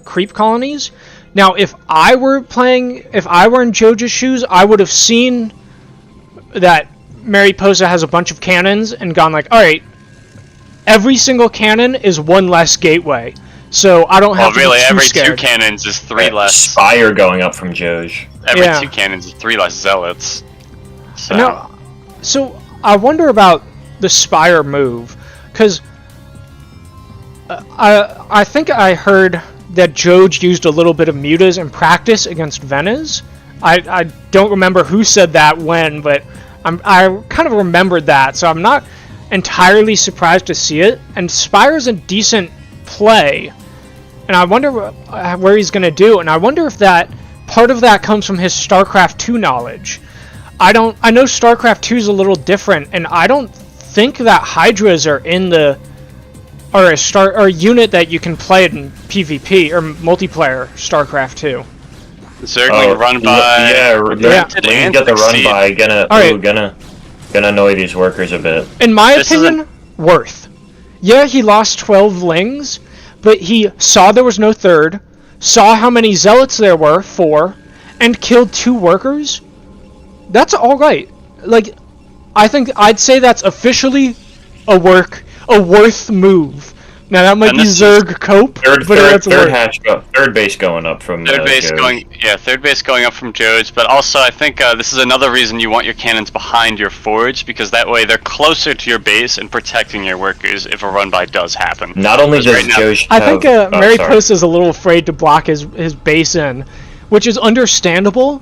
creep colonies. Now, if I were in Johj's shoes, I would have seen that Mariposa has a bunch of cannons and gone like, all right, every single cannon is 1 less gateway. So I don't have to really, be too every scared. 2 cannons is 3 less. Spire going up from Johj. Every Yeah. 2 cannons is 3 less zealots. So, No, so I wonder about the Spire move, because I think I heard that Johj used a little bit of mutas in practice against Venuz. I don't remember who said that when, but I kind of remembered that, so I'm not entirely surprised to see it. And Spire's a decent play, and I wonder where he's going to do, and I wonder if that part of that comes from his StarCraft 2 knowledge. I know StarCraft 2 is a little different, and I don't think that Hydras are a unit that you can play in PvP or multiplayer StarCraft 2. Zergling run by. Yeah, Limited you and get the run Exceed. by. Gonna annoy these workers a bit. In my This is opinion, worth. Yeah, he lost 12 lings, but he saw there was no 3rd, saw how many zealots there were, 4, and killed 2 workers. That's all right. Like, I think I'd say that's officially a worth move. Now that might And be this is Zerg cope, but that's worth. Third base going up from Third base Johj. third base going up from Johj, but also I think this is another reason you want your cannons behind your forge, because that way they're closer to your base and protecting your workers if a run by does happen. Not only Because does right now- Johj I have, think sorry. Mariposa is a little afraid to block his base in, which is understandable.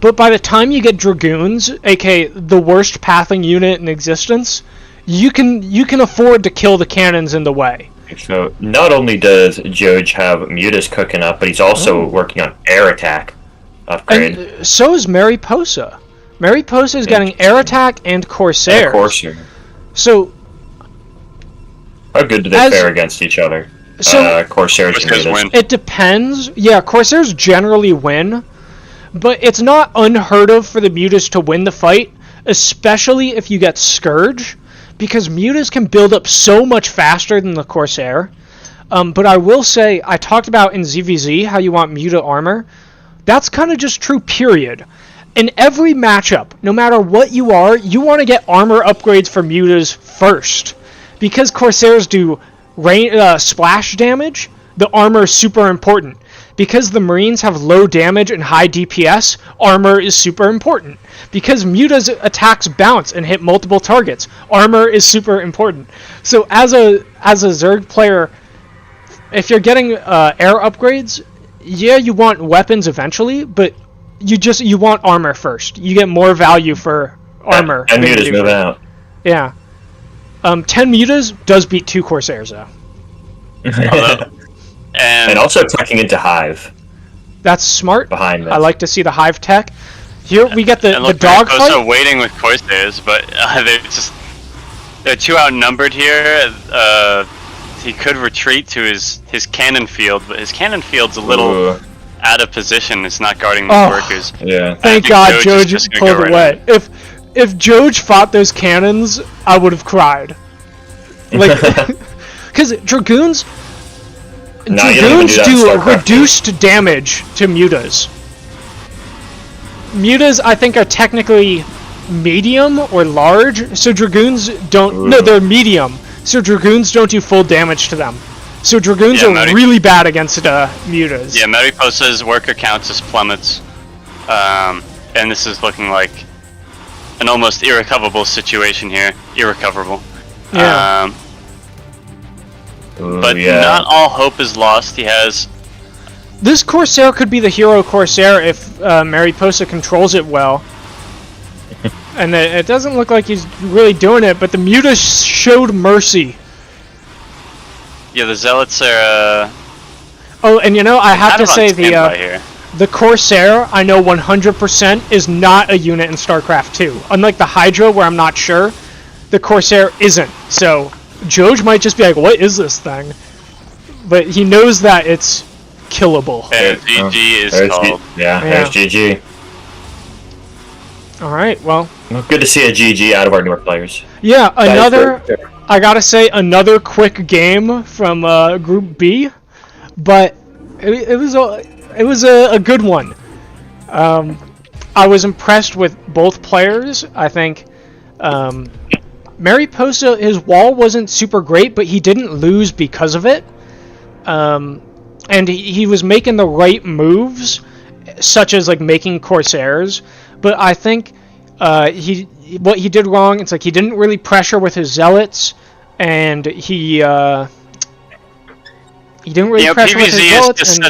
But by the time you get Dragoons, aka the worst pathing unit in existence, you can afford to kill the cannons in the way. So not only does Johj have mutas cooking up, but he's also working on air attack upgrade. And so is Mariposa. Mariposa is getting air attack and Corsair. And Corsair. So How good do they fare against each other? So Corsairs and Corsairs mutas. win. it depends. Yeah, Corsairs generally win, but it's not unheard of for the mutas to win the fight, especially if you get Scourge, because mutas can build up so much faster than the Corsair. But I will say, I talked about in ZVZ how you want muta armor. That's kind of just true, period. In every matchup, no matter what you are, you want to get armor upgrades for mutas first. Because Corsairs do splash damage, the armor is super important. Because the Marines have low damage and high DPS, armor is super important. Because Muta's attacks bounce and hit multiple targets, armor is super important. So as a Zerg player, if you're getting air upgrades, yeah, you want weapons eventually, but you want armor first. You get more value for armor. And Mutas move out. Yeah. 10 Mutas does beat 2 Corsairs though. And also tucking into Hive. That's smart. Behind this. I like to see the Hive tech. Here we get the dog They're fight. waiting with Corsairs, but they're too outnumbered here. He could retreat to his cannon field, but his cannon field's a little out of position. It's not guarding the workers. Yeah. Thank God Johj just pulled away. If Johj fought those cannons, I would have cried. Like, because Dragoons do reduced damage to Mutas. Mutas, I think, are technically medium or large, so Dragoons don't... No, they're medium, so Dragoons don't do full damage to them. So Dragoons are really bad against Mutas. Yeah, Mariposa's worker count just plummets. And this is looking like an almost irrecoverable situation here. Irrecoverable. Yeah. But not all hope is lost. He has... This Corsair could be the hero Corsair if Mariposa controls it well. And it doesn't look like he's really doing it, but the Muta showed mercy. Yeah, the Zealots are... Oh, and you know, I have to say the Corsair, I know 100% is not a unit in StarCraft 2. Unlike the Hydra, where I'm not sure, the Corsair isn't. So, Johj might just be like, what is this thing? But he knows that it's killable. And GG is called. There's GG. Alright, well, good to see a GG out of our newer players. Yeah, I gotta say, another quick game from Group B, but it was a good one. I was impressed with both players. I think Mariposa, his wall wasn't super great, but he didn't lose because of it. And he was making the right moves, such as like making Corsairs. But I think what he did wrong, it's like he didn't really pressure with his Zealots, and he didn't really pressure with his Zealots. And,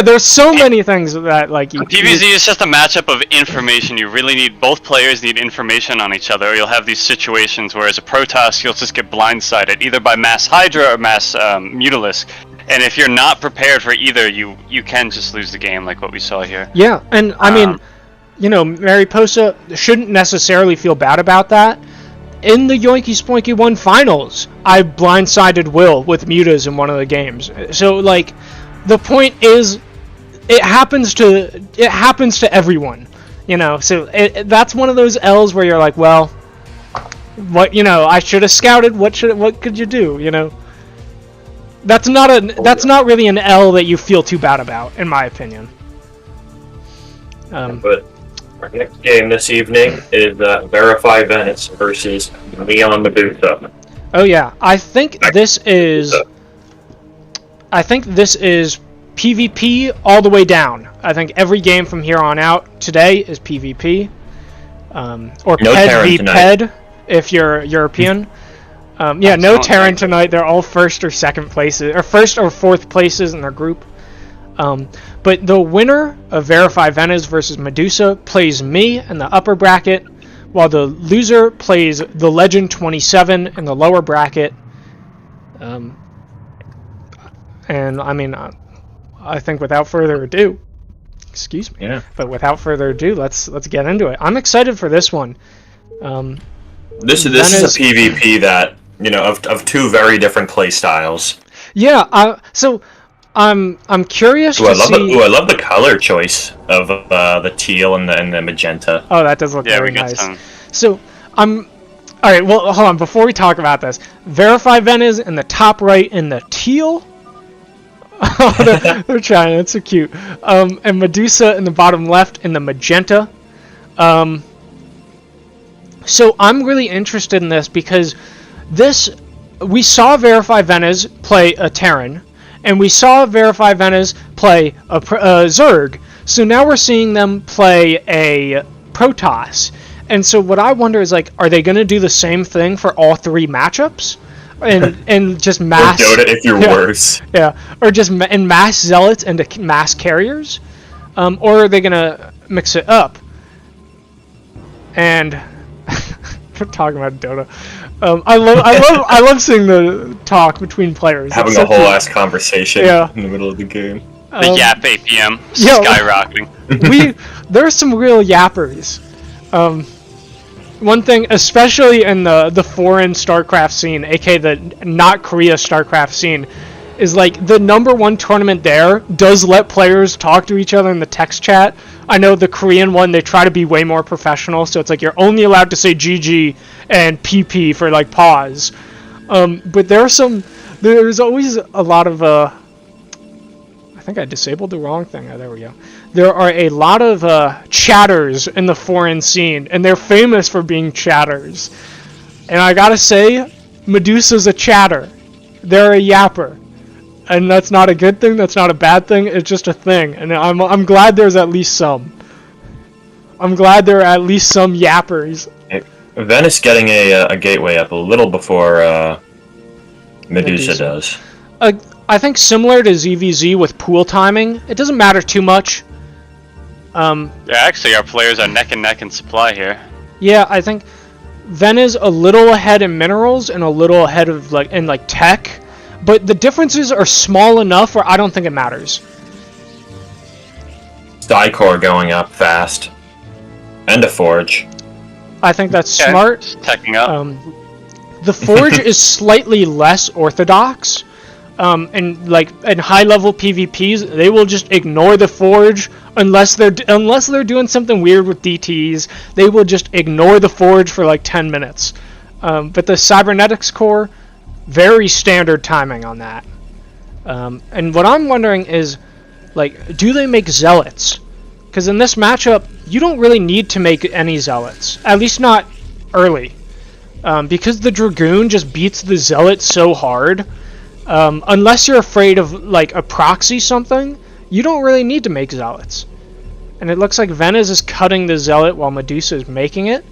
there's so many things that like... PvZ is just a matchup of information. You really need... Both players need information on each other, or you'll have these situations where as a Protoss, you'll just get blindsided, either by mass Hydra or mass Mutalisk. And if you're not prepared for either, you can just lose the game, like what we saw here. Yeah, and I mean... You know, Mariposa shouldn't necessarily feel bad about that. In the Yoinky Spoinky 1 finals, I blindsided Will with Mutas in one of the games. So, like, the point is, it happens to everyone. You know, so that's one of those L's where you're like, well, what, you know, I should have scouted. What could you do? You know, that's not really an L that you feel too bad about, in my opinion. But our next game this evening is VerifyVenuz versus Medusa. Oh yeah, I think this is PvP all the way down. I think every game from here on out today is PvP. Or no Ped Terran v tonight. Ped if you're European. No Terran tonight. They're all first or second places, or first or fourth places in their group. But the winner of VerifyVenuz versus Medusa plays me in the upper bracket, while the loser plays the Legend 27 in the lower bracket. And I mean, I think without further ado, excuse me. Yeah. But without further ado, let's get into it. I'm excited for this one. This is a PvP that, you know, of two very different play styles. Yeah. So. I'm curious to see... I love the color choice of the teal and the magenta. Oh, that does look very nice. So, alright, well, hold on, before we talk about this. VerifyVenuz in the top right in the teal. Oh, they're trying, it's so cute. And Medusa in the bottom left in the magenta. So, I'm really interested in this because we saw VerifyVenuz play a Terran. And we saw VerifyVenuz play a Zerg. So now we're seeing them play a Protoss. And so what I wonder is, like, are they going to do the same thing for all 3 matchups? And just mass... Or Dota if you're worse. Yeah, or just and mass Zealots into mass carriers? Or are they going to mix it up? And... we're talking about Dota. I love seeing the talk between players. Having a whole ass conversation in the middle of the game. The Yap APM skyrocketing. There are some real yappers. One thing, especially in the foreign StarCraft scene, aka the not Korea StarCraft scene, is like the #1 tournament there does let players talk to each other in the text chat. I know the Korean one, they try to be way more professional, so it's like you're only allowed to say GG and PP for like pause. But there's always a lot of I think I disabled the wrong thing. Oh, there we go. There are a lot of chatters in the foreign scene, and they're famous for being chatters. And I gotta say, Medusa's a chatter. They're a yapper. And that's not a good thing, that's not a bad thing, it's just a thing. And I'm glad there's at least some. I'm glad there are at least some yappers. Venus getting a gateway up a little before Medusa does. I think similar to ZVZ with pool timing, it doesn't matter too much. Yeah, actually, our players are neck and neck in supply here. Yeah, I think Venus a little ahead in minerals and a little ahead of in tech, but the differences are small enough where I don't think it matters. Dicor going up fast, and a forge. I think that's smart. Just teching up. The forge is slightly less orthodox. And in high-level PvPs, they will just ignore the forge unless they're doing something weird with DTs. They will just ignore the forge for like 10 minutes. But the cybernetics core, very standard timing on that. And what I'm wondering is, do they make zealots? Because in this matchup, you don't really need to make any zealots, at least not early, because the dragoon just beats the zealot so hard. Unless you're afraid of a proxy something, you don't really need to make zealots. And it looks like Venus is cutting the zealot while Medusa is making it.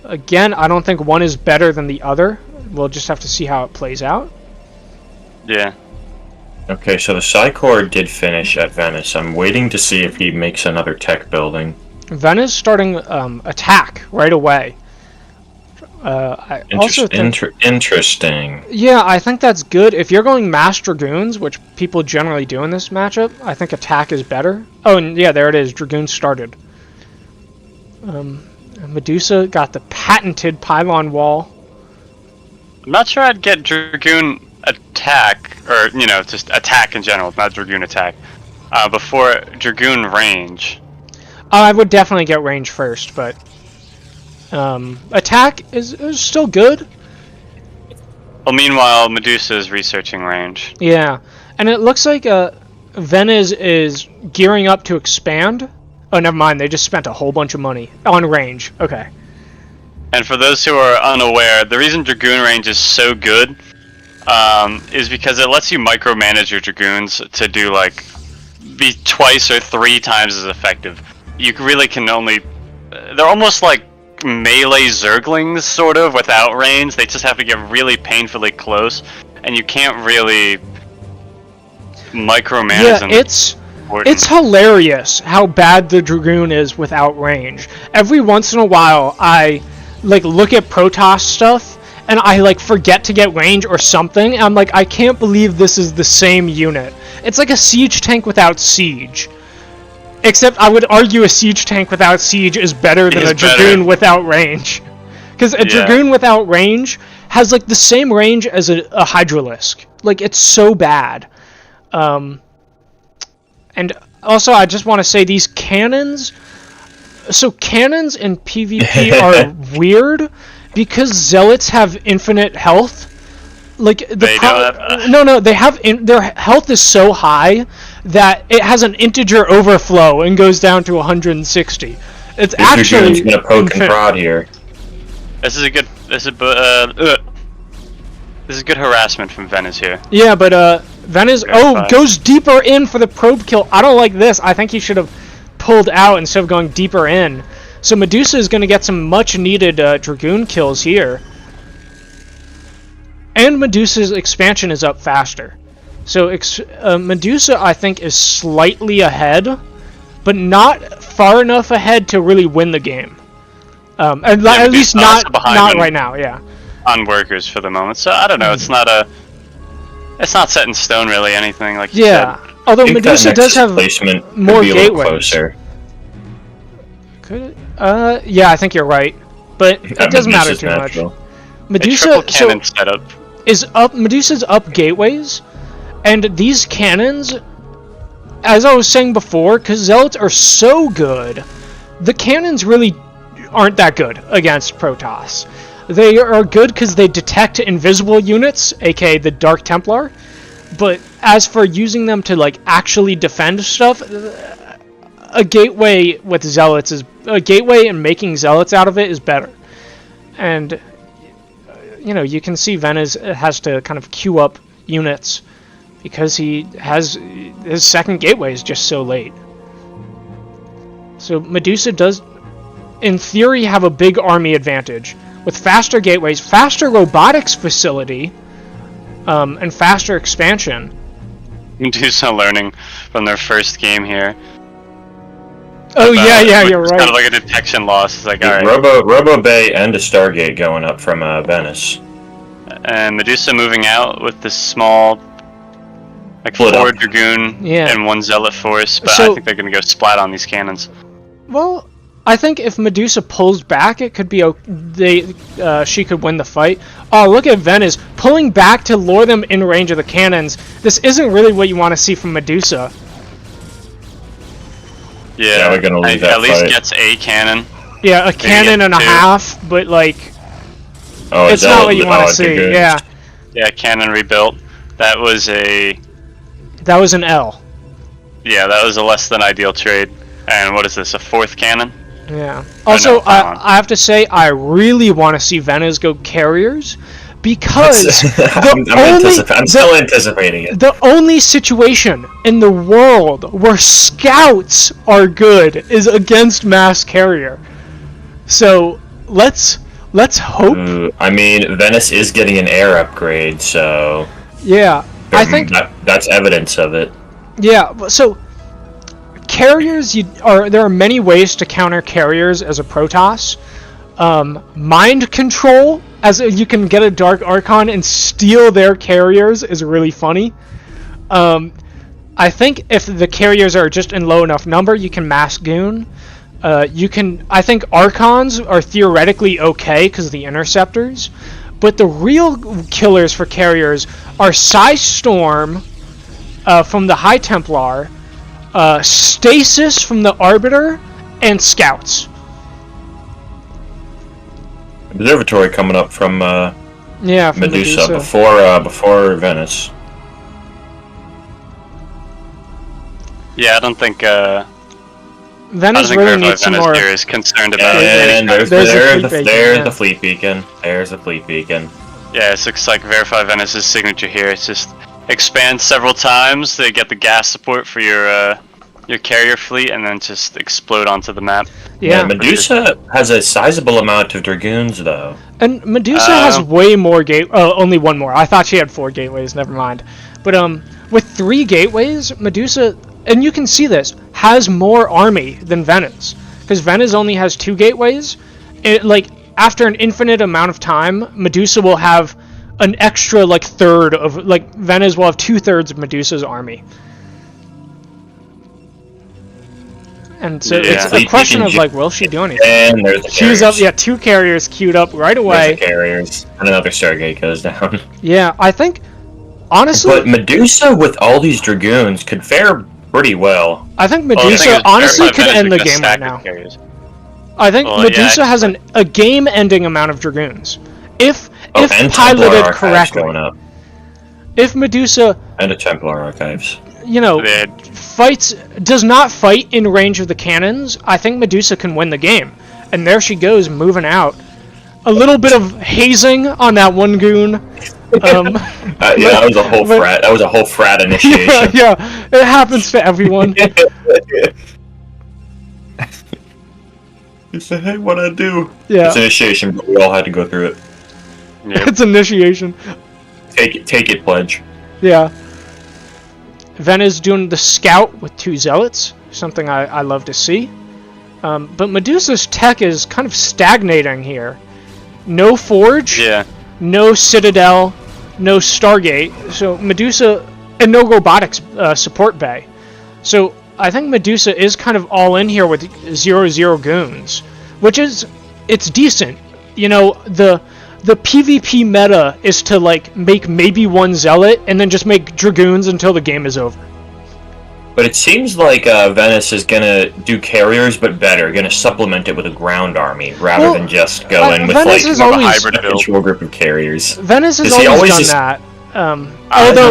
Again, I don't think one is better than the other. We'll just have to see how it plays out. Yeah. Okay, so the Psycore did finish at Venus. I'm waiting to see if he makes another tech building. Venus starting attack right away. I also think, interesting. Yeah, I think that's good. If you're going mass dragoons, which people generally do in this matchup, I think attack is better. Oh, and yeah, there it is. Dragoons started. Medusa got the patented pylon wall. I'm not sure I'd get dragoon attack, or just attack in general, not dragoon attack, before dragoon range. I would definitely get range first, but attack is still good. Well, meanwhile, Medusa is researching range. Yeah, and it looks like Venus is gearing up to expand. Oh, never mind. They just spent a whole bunch of money on range. Okay. And for those who are unaware, the reason dragoon range is so good is because it lets you micromanage your dragoons to do be twice or 3 times as effective. You really can only... They're almost like melee zerglings, sort of, without range. They just have to get really painfully close, and you can't really micromanage them. It's hilarious how bad the dragoon is without range. Every once in a while, I look at Protoss stuff, and I forget to get range or something, and I'm like, I can't believe this is the same unit. It's like a siege tank without siege. Except I would argue a siege tank without siege is better than a dragoon without range. Because a dragoon without range has the same range as a hydralisk. It's so bad. And also I just want to say these cannons... So cannons in PvP are weird because zealots have infinite health. They have their health is so high that it has an integer overflow and goes down to 160. It's actually gonna poke and prod here. This is good harassment from Venus here. Yeah, but Venuz, goes deeper in for the probe kill. I don't like this. I think he should have pulled out instead of going deeper in. So Medusa is going to get some much-needed Dragoon kills here. And Medusa's expansion is up faster. So Medusa, I think, is slightly ahead, but not far enough ahead to really win the game. At least not right now, yeah. On workers for the moment, so I don't know. It's not set in stone really. Anything like you said. Although Medusa does have more gateways. Closer. Could it? Yeah, I think you're right, but it doesn't matter too much. Medusa Medusa's up gateways, and these cannons, as I was saying before, because Zealots are so good, the cannons really aren't that good against Protoss. They are good because they detect invisible units, aka the Dark Templar, but as for using them to like actually defend stuff, a gateway with Zealots is a gateway, and making Zealots out of it is better. And you know, you can see Venuz has to kind of queue up units because his second gateway is just so late. So Medusa does, in theory, have a big army advantage with faster gateways, faster robotics facility, and faster expansion. Medusa learning from their first game here. Oh yeah, you're right. Kind of like a detection loss. It's like, all right. Robo Bay and a Stargate going up from Venuz. And Medusa moving out with this small, like Split 4 up. Dragoon and 1 Zealot force, but I think they're going to go splat on these cannons. Well, I think if Medusa pulls back, it could be she could win the fight. Oh, look at Venuz pulling back to lure them in range of the cannons. This isn't really what you want to see from Medusa. Yeah, we're gonna leave that at least fight. gets a cannon. Yeah, a cannon and a half, but like, it's not what you want to see. Dragoons. Yeah, cannon rebuilt. That was an L. Yeah, that was a less than ideal trade. And what is this? A 4th cannon? Yeah. Also, I have to say, I really want to see Venuz go carriers, because I'm still anticipating it. The only situation in the world where scouts are good is against mass carrier. So let's hope. I mean, Venuz is getting an air upgrade, so yeah, I think that's evidence of it. Yeah, so carriers, there are many ways to counter carriers as a Protoss. Mind control, as you can get a Dark Archon and steal their carriers, is really funny. I think if the carriers are just in low enough number, you can mass goon. I think Archons are theoretically okay because of the interceptors, but the real killers for carriers are Psy Storm from the High Templar, Stasis from the Arbiter, and Scouts. Observatory coming up from Medusa before Venuz. Yeah, I don't think Venuz really needs some more. Is concerned about and it. There's the fleet beacon. There's the fleet beacon. Yeah, it looks like VerifyVenuz's signature here. It's just expand several times to get the gas support for your carrier fleet, and then just explode onto the map. Yeah, Medusa has a sizable amount of Dragoons, though. And Medusa has way more only one more. I thought she had 4 gateways. Never mind. But with 3 gateways, Medusa, and you can see this, has more army than Venuz, because Venuz only has 2 gateways. After an infinite amount of time, Medusa will have an extra third of Venuz will have 2/3 of Medusa's army. And so it's a question of will she do anything? And there's the She's up, 2 carriers queued up right away. There's the carriers, and another Stargate goes down. Yeah, I think honestly, but Medusa with all these Dragoons could fare pretty well. I think Medusa honestly could end the game right now. I think Medusa has a game-ending amount of Dragoons if piloted correctly. If Medusa and a Templar Archives, does not fight in range of the cannons, I think Medusa can win the game. And there she goes, moving out. A little bit of hazing on that one goon. Yeah, that was a whole frat. That was a whole frat initiation. Yeah, it happens to everyone. He said, "Hey, what I do?" Yeah. It's initiation, but we all had to go through it. Yep. It's initiation. Take it, pledge. Yeah. Venuz doing the scout with 2 zealots, something I love to see. But Medusa's tech is kind of stagnating here. No forge, Yeah. no citadel, no Stargate. So Medusa, and no robotics support bay. So I think Medusa is kind of all in here with 0-0 goons, which is, it's decent. You know, the PvP meta is to like make maybe 1 zealot and then just make dragoons until the game is over. But it seems like Venus is gonna do carriers, but better. Gonna supplement it with a ground army rather than just go in with Venus like is a always- hybrid control group of carriers. Venus has Does he always always done just- that. Although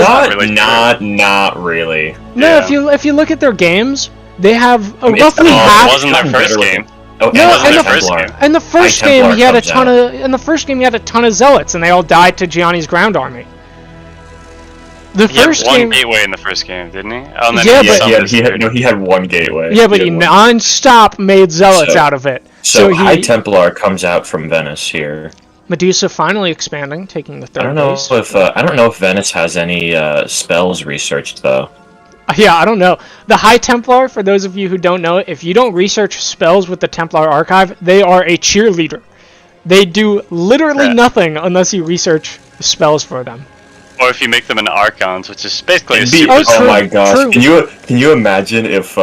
Not really. no, Yeah. if you look at their games, they have I mean, roughly it's- half. It wasn't their first game. Oh, No, and in the the first Templar. game. In the first High game, Templar he had a comes ton out. of. In the first game, he had a ton of zealots, and they all died to Gianni's ground army. The He had first one game, gateway in the first game, didn't he? Oh, and then Yeah, he but- summoned his He had 1 gateway. yeah, but he had one. non-stop made zealots So- out of it. So High he, Templar comes out from Venice here. Medusa finally expanding, taking the I third don't know base. if Venice has any spells researched though. Yeah, I don't know. The High Templar, for those of you who don't know it, if you don't research spells with the Templar Archive, they are a cheerleader. They do literally Yeah. nothing unless you research spells for them. Or if you make them into Archons, which is basically a It'd be- super Oh, oh true, my gosh! true. Can you imagine if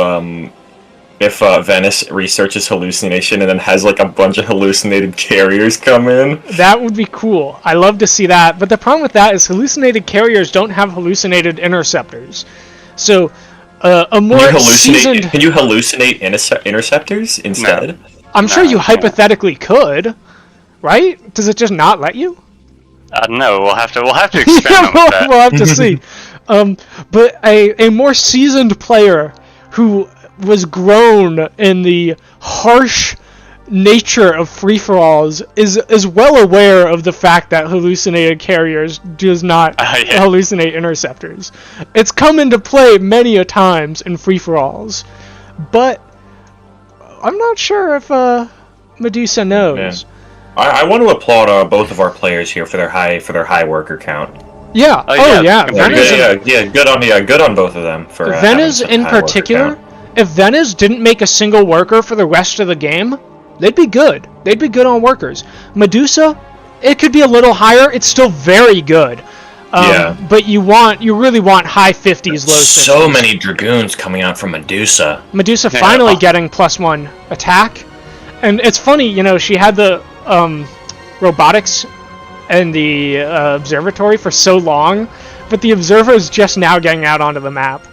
Venice researches hallucination and then has like a bunch of hallucinated carriers come in? That would be cool. I love to see that. But the problem with that is hallucinated carriers don't have hallucinated interceptors. So a more seasoned... Can you hallucinate interceptors instead? I'm sure No, you yeah. hypothetically could, right? Does it just not let you? I don't know. We'll have to Yeah, experiment with that. we'll have to see. But a more seasoned player who was grown in the harsh nature of free-for-alls is well aware of the fact that hallucinated carriers does not Yeah. hallucinate interceptors. It's come into play many a times in free-for-alls, but I'm not sure if Medusa knows. I want to applaud both of our players here for their high worker count. Yeah. Oh, Oh, yeah. yeah. Yeah, Venuz, Good on both of them for having Venuz such in high worker particular. count. If Venuz didn't make a single worker for the rest of the game, they'd be good. They'd be good on workers. Medusa, it could be a little higher. It's still very good. Yeah. But you really want high 50s, low 60s. So many dragoons coming out from Medusa. Medusa Yeah. finally getting +1 attack. And it's funny, you know, she had the robotics and the observatory for so long, but the observer is just now getting out onto the map.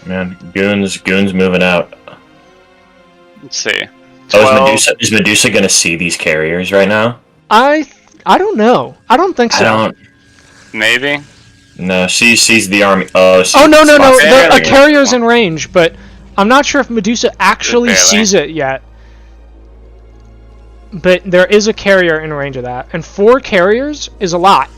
Man, goons moving out. Let's see. Oh, is Medusa gonna see these carriers right now? I don't know. I don't think so. I don't. Maybe. No, she sees the army. Oh, Oh no! spots the A carrier's in range, but I'm not sure if Medusa actually Barely. sees it yet. But there is a carrier in range of that, and 4 carriers is a lot.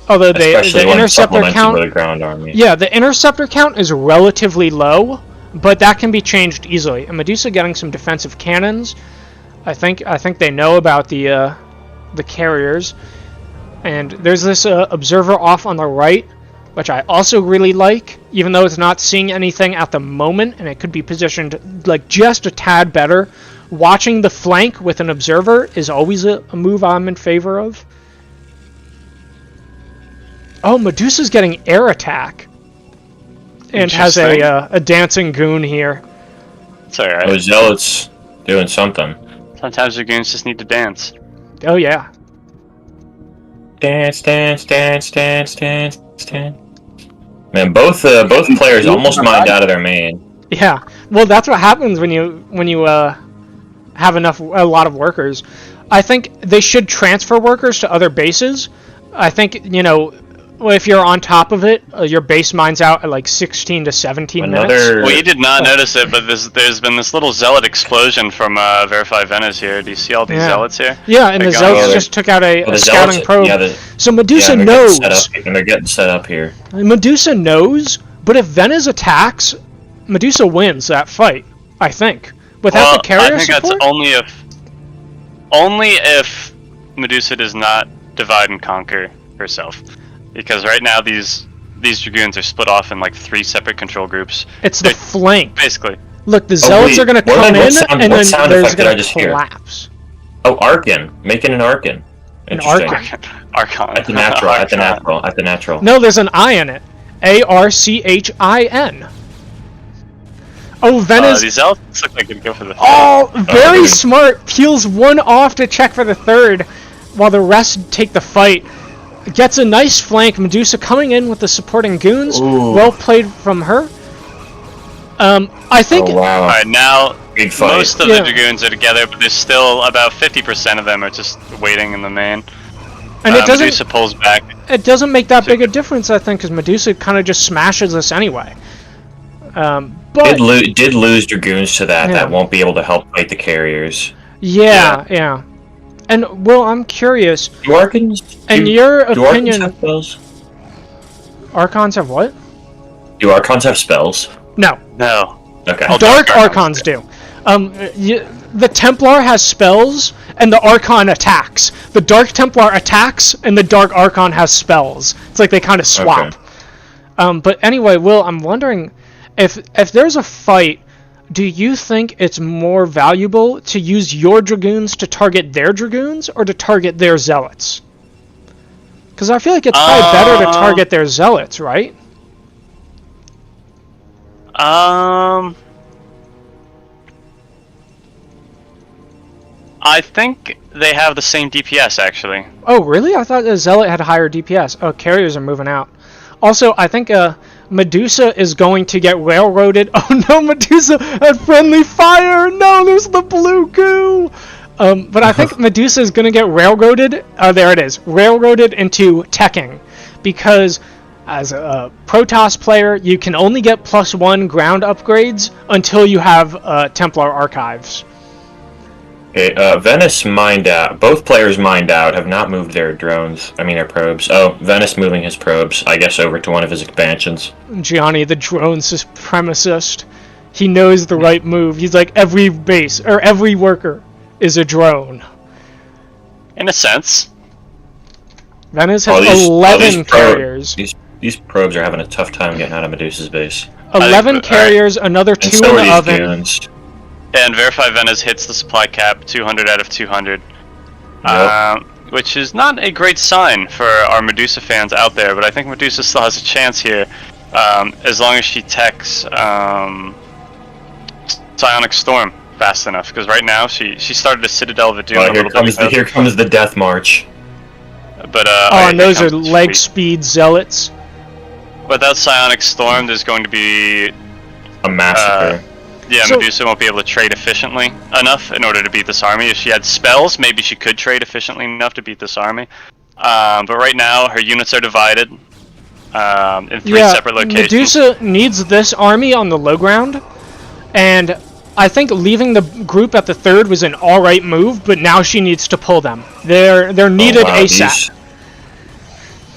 Although the Especially when interceptor supplemented count, with a ground army. yeah, the interceptor count is relatively low, but that can be changed easily. And Medusa getting some defensive cannons. I think they know about the carriers. And there's this observer off on the right, which I also really like, even though it's not seeing anything at the moment, and it could be positioned like just a tad better. Watching the flank with an observer is always a move I'm in favor of. Oh, Medusa's getting air attack, and has a dancing goon here. It's alright. Oh, Zealot's doing something. Sometimes your goons just need to dance. Oh yeah. Dance, dance, dance, dance, dance, dance. Man, both players almost mined out of their main. Yeah, well, that's what happens when you have a lot of workers. I think they should transfer workers to other bases. I think, you know, Well, if you're on top of it, your base mine's out at like 16 to 17 minutes. Well, you did not notice it, but there's been this little zealot explosion from VerifyVenuz here. Do you see all these zealots here? Yeah, and the zealots Yeah. just took out a the scouting zealots- probe. yeah, the- So Medusa and knows. they're getting set up here. Medusa knows, but if Venuz attacks, Medusa wins that fight, I think. Without the carrier I think support? that's only if Medusa does not divide and conquer herself. Because right now these Dragoons are split off in like 3 separate control groups. It's the flank. Basically. Look, the zealots wait, are going to what come in, sound- and what then sound there's effect did I going just to hear? collapse. Oh, Arkin. Making an Arkin. An Interesting. Arkin. Archon. At the natural. At the natural. At the natural. No, there's an I in it. Archin. Oh, Venuz. These zealots look like they'd go for the Oh, very dude. smart. Peels one off to check for the third, while the rest take the fight. Gets a nice flank. Medusa coming in with the supporting goons. Ooh. Well played from her. I think. Oh, wow. Alright, now Big fight. most of Yeah. the Dragoons are together, but there's still about 50% of them are just waiting in the main. And it doesn't. Medusa pulls back. It doesn't make that big a difference, I think, because Medusa kind of just smashes us anyway. But Did lose Dragoons to that. Yeah. That won't be able to help fight the carriers. yeah. And Will, I'm curious. Do Arkans? In your do Arkans opinion, have spells? Archons have what? Do Archons have spells? No. No. Okay. Oh, Dark Dark Archons do. The Templar has spells, and the Archon attacks. The Dark Templar attacks, and the Dark Archon has spells. It's like they kind of swap. Okay. But anyway, Will, I'm wondering if there's a fight, do you think it's more valuable to use your Dragoons to target their Dragoons, or to target their Zealots? Because I feel like it's probably better to target their Zealots, right? I think they have the same DPS actually. Oh, really? I thought the Zealot had higher DPS. Oh, carriers are moving out. Also, I think Medusa is going to get railroaded. Oh no, Medusa had friendly fire! No, there's the blue goo! But I think Medusa is going to get railroaded. Oh, there it is. Railroaded into teching. Because as a Protoss player, you can only get +1 ground upgrades until you have Templar Archives. Okay, Venus mined out. Both players mined out, have not moved their drones. I mean, their probes. Oh, Venus moving his probes, I guess, over to one of his expansions. Gianni, the drone supremacist, he knows the right move. He's like, every base, or every worker is a drone. In a sense. Venus has 11 carriers. These probes are having a tough time getting out of Medusa's base. 11 carriers, another And 2 so in are the these oven. goons. And VerifyVenuz hits the supply cap, 200 out of 200. Yep. Which is not a great sign for our Medusa fans out there, but I think Medusa still has a chance here, as long as she techs Psionic Storm fast enough. Because right now she started a Citadel of Doom. Well, here comes the Death March. But Oh, and those are leg speed zealots. Without Psionic Storm, there's going to be A massacre. So- Medusa won't be able to trade efficiently enough in order to beat this army. If she had spells, maybe she could trade efficiently enough to beat this army. But right now, her units are divided in 3 separate locations. Medusa needs this army on the low ground, and I think leaving the group at the 3rd was an alright move, but now she needs to pull them. They're needed ASAP.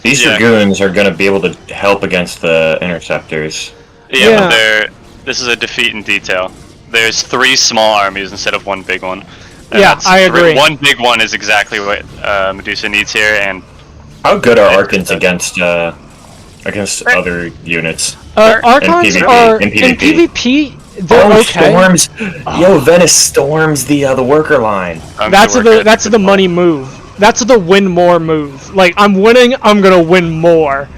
These Dragoons are going to be able to help against the Interceptors. Yeah, but this is a defeat in detail. There's 3 small armies instead of 1 big one. And Yeah, I agree. 1 big one is exactly what Medusa needs here, and How good are Archons against other units? Archons PvP. are In in PvP. PvP. They're okay. Storms! Yo, Venice storms the worker line. That's the money move. That's the win more move. Like, I'm winning, I'm gonna win more.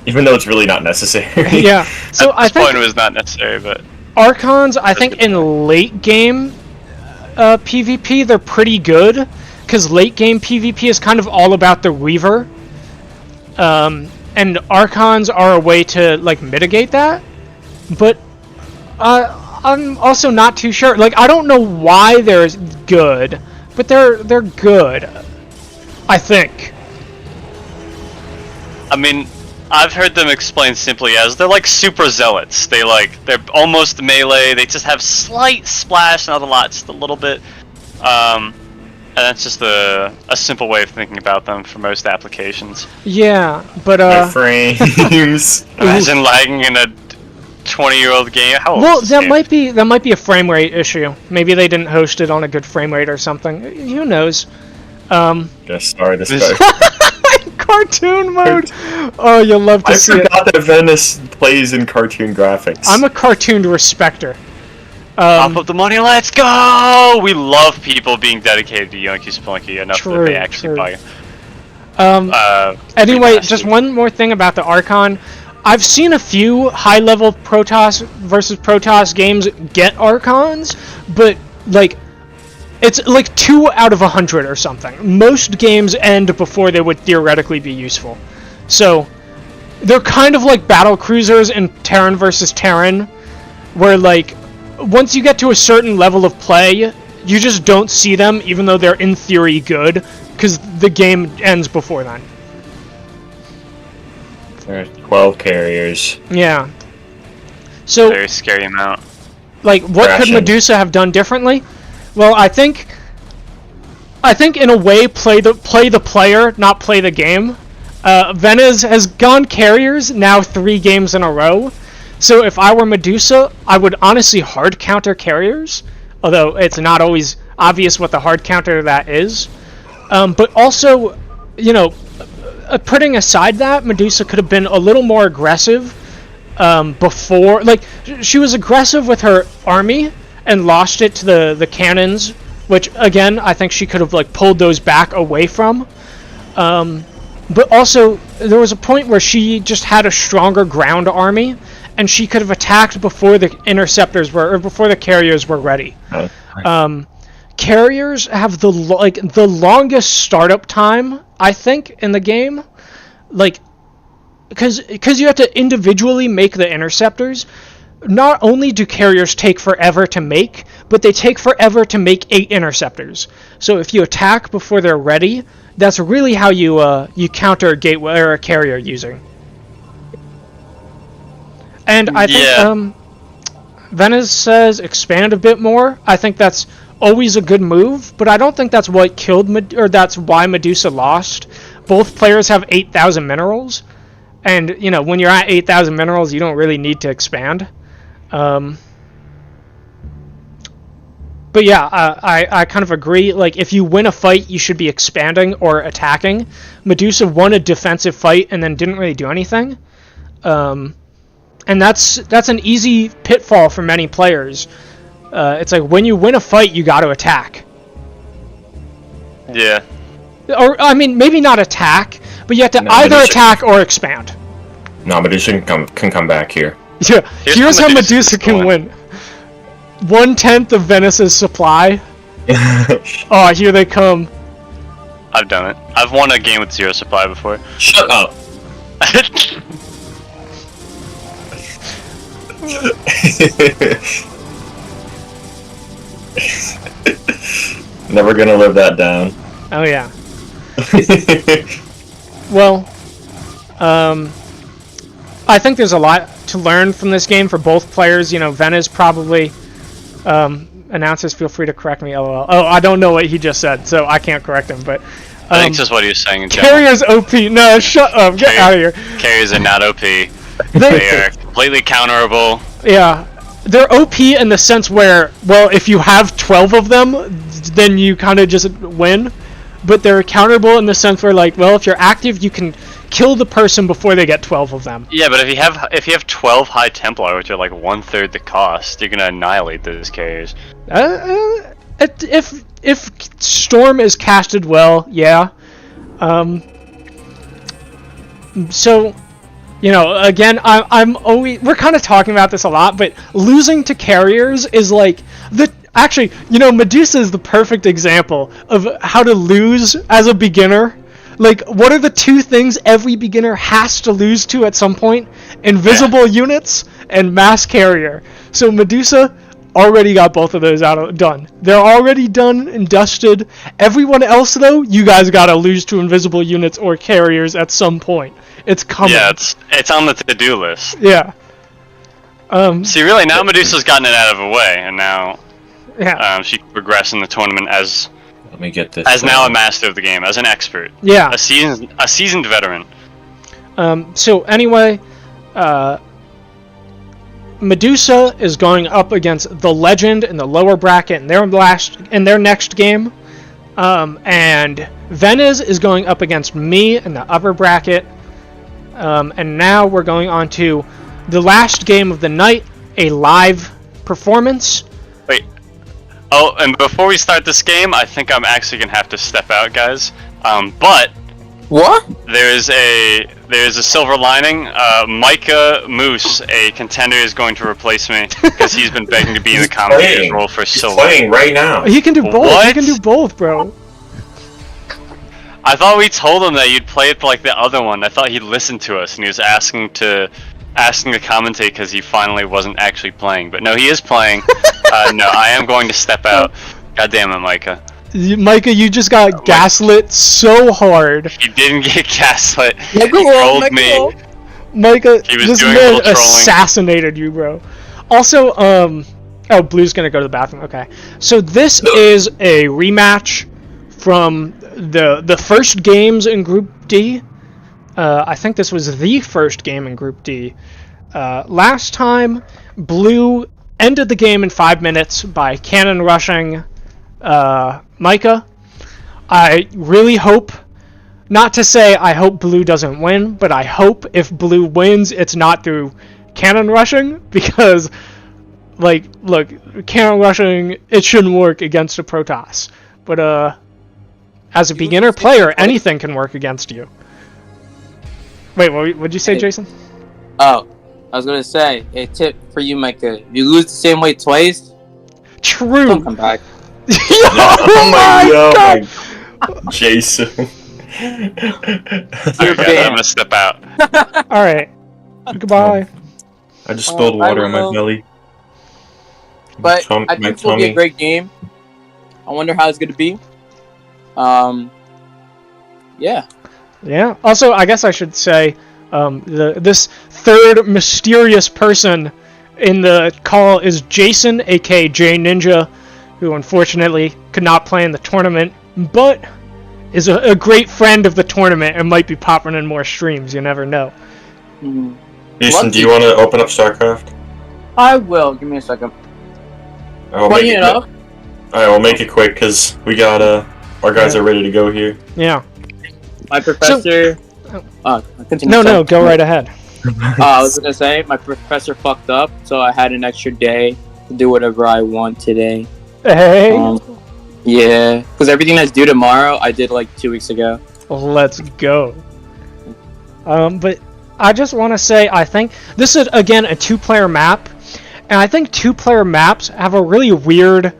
Even though it's really not necessary. Yeah. So I At this think point it was not necessary, but Archons, I think in late game PvP, they're pretty good, because late game PvP is kind of all about the Reaver, and Archons are a way to like mitigate that. But I'm also not too sure. Like, I don't know why they're good, but they're good, I think. I mean, I've heard them explained simply as they're like super zealots. They're almost melee. They just have slight splash, not a lot, just a little bit. And that's just a simple way of thinking about them for most applications. Yeah, but My frames. Imagine lagging in a 20-year-old game. How old well, is this game? that might be a frame rate issue. Maybe they didn't host it on a good frame rate or something. Who knows? Just sorry, this This- guy. Cartoon mode. Oh, you'll love to I see it. forgot that Venus plays in cartoon graphics. I'm a cartoon respecter. Pop up the money, let's go! We love people being dedicated to Yoinky Splunky enough True, that they actually true. buy. Anyway, nasty. just one more thing about the Archon. I've seen a few high-level Protoss versus Protoss games get Archons, but like it's like 2 out of 100 or something. Most games end before they would theoretically be useful. So they're kind of like battle cruisers in Terran versus Terran, where like once you get to a certain level of play, you just don't see them, even though they're in theory good, because the game ends before then. There are 12 carriers. Yeah. So, Very scary amount. like, what could Crashing. Medusa have done differently? Well, I think in a way, play the player, not play the game. Venuz has gone carriers now 3 games in a row. So if I were Medusa, I would honestly hard counter carriers, although it's not always obvious what the hard counter to that is. But also, you know, putting aside that, Medusa could have been a little more aggressive before. Like, she was aggressive with her army and lost it to the cannons, which, again, I think she could have, like, pulled those back away from. But also, there was a point where she just had a stronger ground army, and she could have attacked before the interceptors were, or before the carriers were ready. Carriers have the longest startup time, I think, in the game, like, because you have to individually make the interceptors. Not only do carriers take forever to make, but they take forever to make 8 interceptors. So if you attack before they're ready, that's really how you counter a gateway or a carrier using. And I think Venuz says expand a bit more. I think that's always a good move, but I don't think that's what killed that's why Medusa lost. Both players have 8,000 minerals, and you know when you're at 8,000 minerals, you don't really need to expand. But yeah, I kind of agree. Like, if you win a fight, you should be expanding or attacking. Medusa won a defensive fight and then didn't really do anything. And that's an easy pitfall for many players. It's like, when you win a fight, you got to attack. Yeah. Or, I mean, maybe not attack, but you have to either attack or expand. No, Medusa can come back here. Yeah, here's how Medusa's Medusa can going. win. 1/10 of Venus's supply. Oh, here they come. I've done it. I've won a game with 0 supply before. Shut up! Never gonna live that down. Oh yeah. Well, I think there's a lot to learn from this game for both players. You know, Venuz probably, announcers feel free to correct me, lol. Oh, I don't know what he just said, so I can't correct him, but... I think it's just what he was saying in general. Carrier's OP. No, shut up. Get out of here. Carriers are not OP. They are completely counterable. Yeah. They're OP in the sense where, well, if you have 12 of them, then you kind of just win. But they're counterable in the sense where, like, well, if you're active, you can kill the person before they get 12 of them. Yeah, but if you have 12 High Templar, which are like 1/3 the cost, you're gonna annihilate those carriers. If Storm is casted well, yeah. So, you know, again, I'm always, we're kind of talking about this a lot, but losing to carriers is like actually, you know, Medusa is the perfect example of how to lose as a beginner. Like, what are the 2 things every beginner has to lose to at some point? Invisible units and mass carrier. So Medusa, already got both of those done. They're already done and dusted. Everyone else, though, you guys gotta lose to invisible units or carriers at some point. It's coming. Yeah, it's on the to-do list. Yeah. See, really, now Medusa's gotten it out of the way, and now she can progress in the tournament as Let me get this. as now a master of the game, as an expert. Yeah. A seasoned veteran. So anyway, Medusa is going up against the Legend in the lower bracket in their next game, and Venuz is going up against me in the upper bracket, and now we're going on to the last game of the night, a live performance. Wait. Oh, and before we start this game, I think I'm actually gonna have to step out, guys. But What? there's a silver lining. MicahMoose, a contender, is going to replace me because he's been begging to be in the commentator's role for so long. He's playing right now. He can do both. What? He can do both, bro. I thought we told him that you'd play it like the other one. I thought he'd listen to us, and he was asking to commentate because he finally wasn't actually playing. But no, he is playing. No, I am going to step out. God damn it, Micah. Micah, you just got gaslit so hard. He didn't get gaslit. He Micah roll, trolled Micah me. roll. Micah, He was this doing a man little trolling. assassinated you, bro. Also, oh, Blue's gonna go to the bathroom. Okay, so this is a rematch from the first games in Group D. I think this was the first game in Group D. Last time, Blue ended the game in 5 minutes by cannon rushing Micah. I really hope, not to say I hope Blue doesn't win, but I hope if Blue wins, it's not through cannon rushing, because, like, look, cannon rushing, it shouldn't work against a Protoss. But, as a beginner player, anything can work against you. Wait, what'd you say, Jason? Oh, I was gonna say, a tip for you, Micah. If you lose the same way twice, True. don't come back. Oh my god! Jason. Alright, guys, I'm gonna step out. Alright. Goodbye. I just spilled water on my will. belly. But My I think it'll be a great game. I wonder how it's gonna be. Yeah. Yeah. Also, I guess I should say, this third mysterious person in the call is Jason, aka J Ninja, who unfortunately could not play in the tournament, but is a great friend of the tournament and might be popping in more streams. You never know. Mhm. Jason, do you want to open up StarCraft? I will. Give me a second. I'll Pointing make it up. Alright, we'll make it quick because we got our guys are ready to go here. Yeah. My professor. No, Continue. no, go right ahead. I was gonna say my professor fucked up, so I had an extra day to do whatever I want today. Hey. Yeah, because everything that's due tomorrow, I did like 2 weeks ago. Let's go. But I just want to say, I think this is, again, a two-player map, and I think two-player maps have a really weird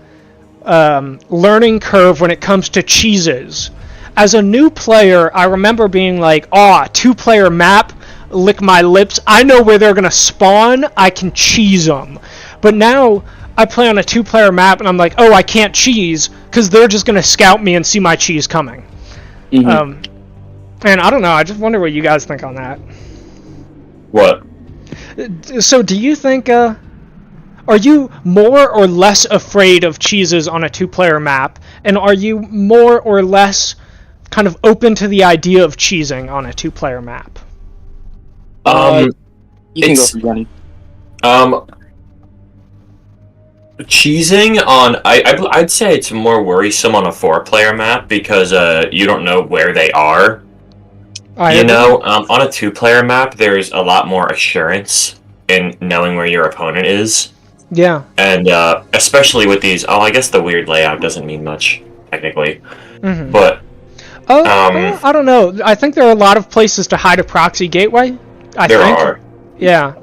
learning curve when it comes to cheeses. As a new player, I remember being like, two-player map, lick my lips, I know where they're going to spawn, I can cheese them. But now, I play on a two-player map, and I'm like, I can't cheese, because they're just going to scout me and see my cheese coming. Mm-hmm. And I don't know, I just wonder what you guys think on that. What? So do you think, are you more or less afraid of cheeses on a two-player map? And are you more or less kind of open to the idea of cheesing on a two-player map? You can go for Johnny. Cheesing on, I'd say it's more worrisome on a four-player map because you don't know where they are. On a two-player map, there's a lot more assurance in knowing where your opponent is. Yeah. And especially with these, I guess the weird layout doesn't mean much, technically. Mm-hmm. But I don't know. I think there are a lot of places to hide a proxy gateway. There are. Yeah.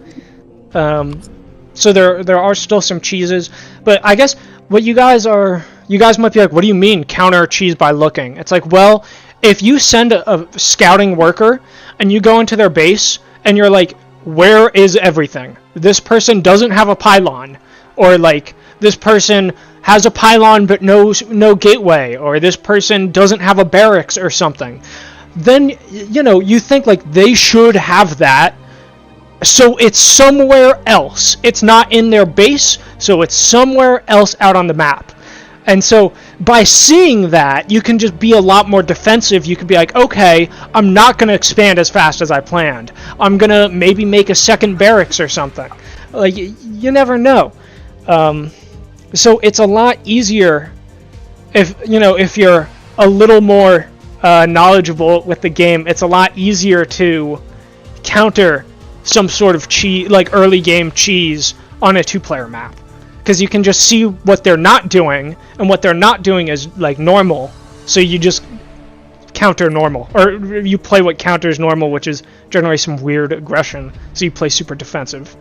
So there are still some cheeses, but I guess what you guys might be like, what do you mean counter cheese by looking? It's like, well, if you send a scouting worker and you go into their base and you're like, where is everything? This person doesn't have a pylon, or like this person has a pylon but no gateway, or this person doesn't have a barracks or something, then, you know, you think, like, they should have that, so it's somewhere else. It's not in their base, so it's somewhere else out on the map. And so, by seeing that, you can just be a lot more defensive. You can be like, okay, I'm not going to expand as fast as I planned. I'm going to maybe make a second barracks or something. Like, you never know. So it's a lot easier if you're a little more knowledgeable with the game. It's a lot easier to counter some sort of early game cheese on a 2-player map, because you can just see what they're not doing, and what they're not doing is like normal, so you just counter normal, or you play what counters normal, which is generally some weird aggression, so you play super defensive.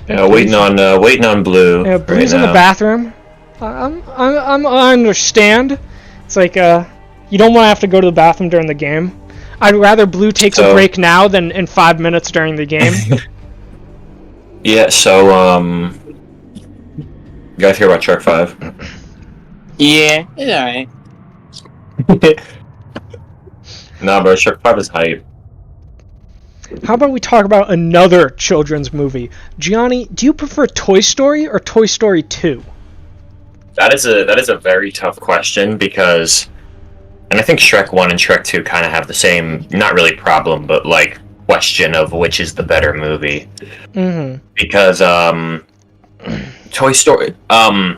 Yeah, waiting on Blue. Yeah, Blue's in the bathroom. I understand. It's like you don't want to have to go to the bathroom during the game. I'd rather Blue takes a break now than in 5 minutes during the game. Yeah. So you guys hear about Shark 5? Yeah, it's alright. Nah, bro, Shark 5 is hype. How about we talk about another children's movie? Gianni, do you prefer Toy Story or Toy Story 2? That is a very tough question, because, and I think Shrek 1 and Shrek 2 kind of have the same, not really problem, but like question of which is the better movie. Mm-hmm. Because Toy Story, but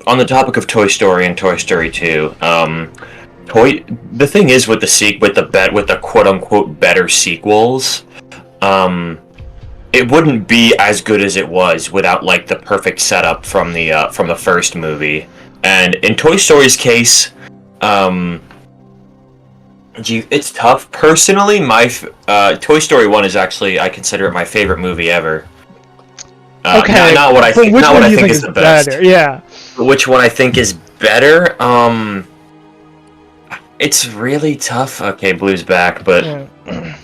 on the topic of Toy Story and Toy Story 2, the thing is with the quote unquote better sequels, it wouldn't be as good as it was without like the perfect setup from the first movie. And in Toy Story's case, it's tough. Personally, my Toy Story 1 is actually, I consider it my favorite movie ever. Okay, not what I think is the best. Better? Yeah. Which one I think is better? It's really tough. Okay, Blue's back, but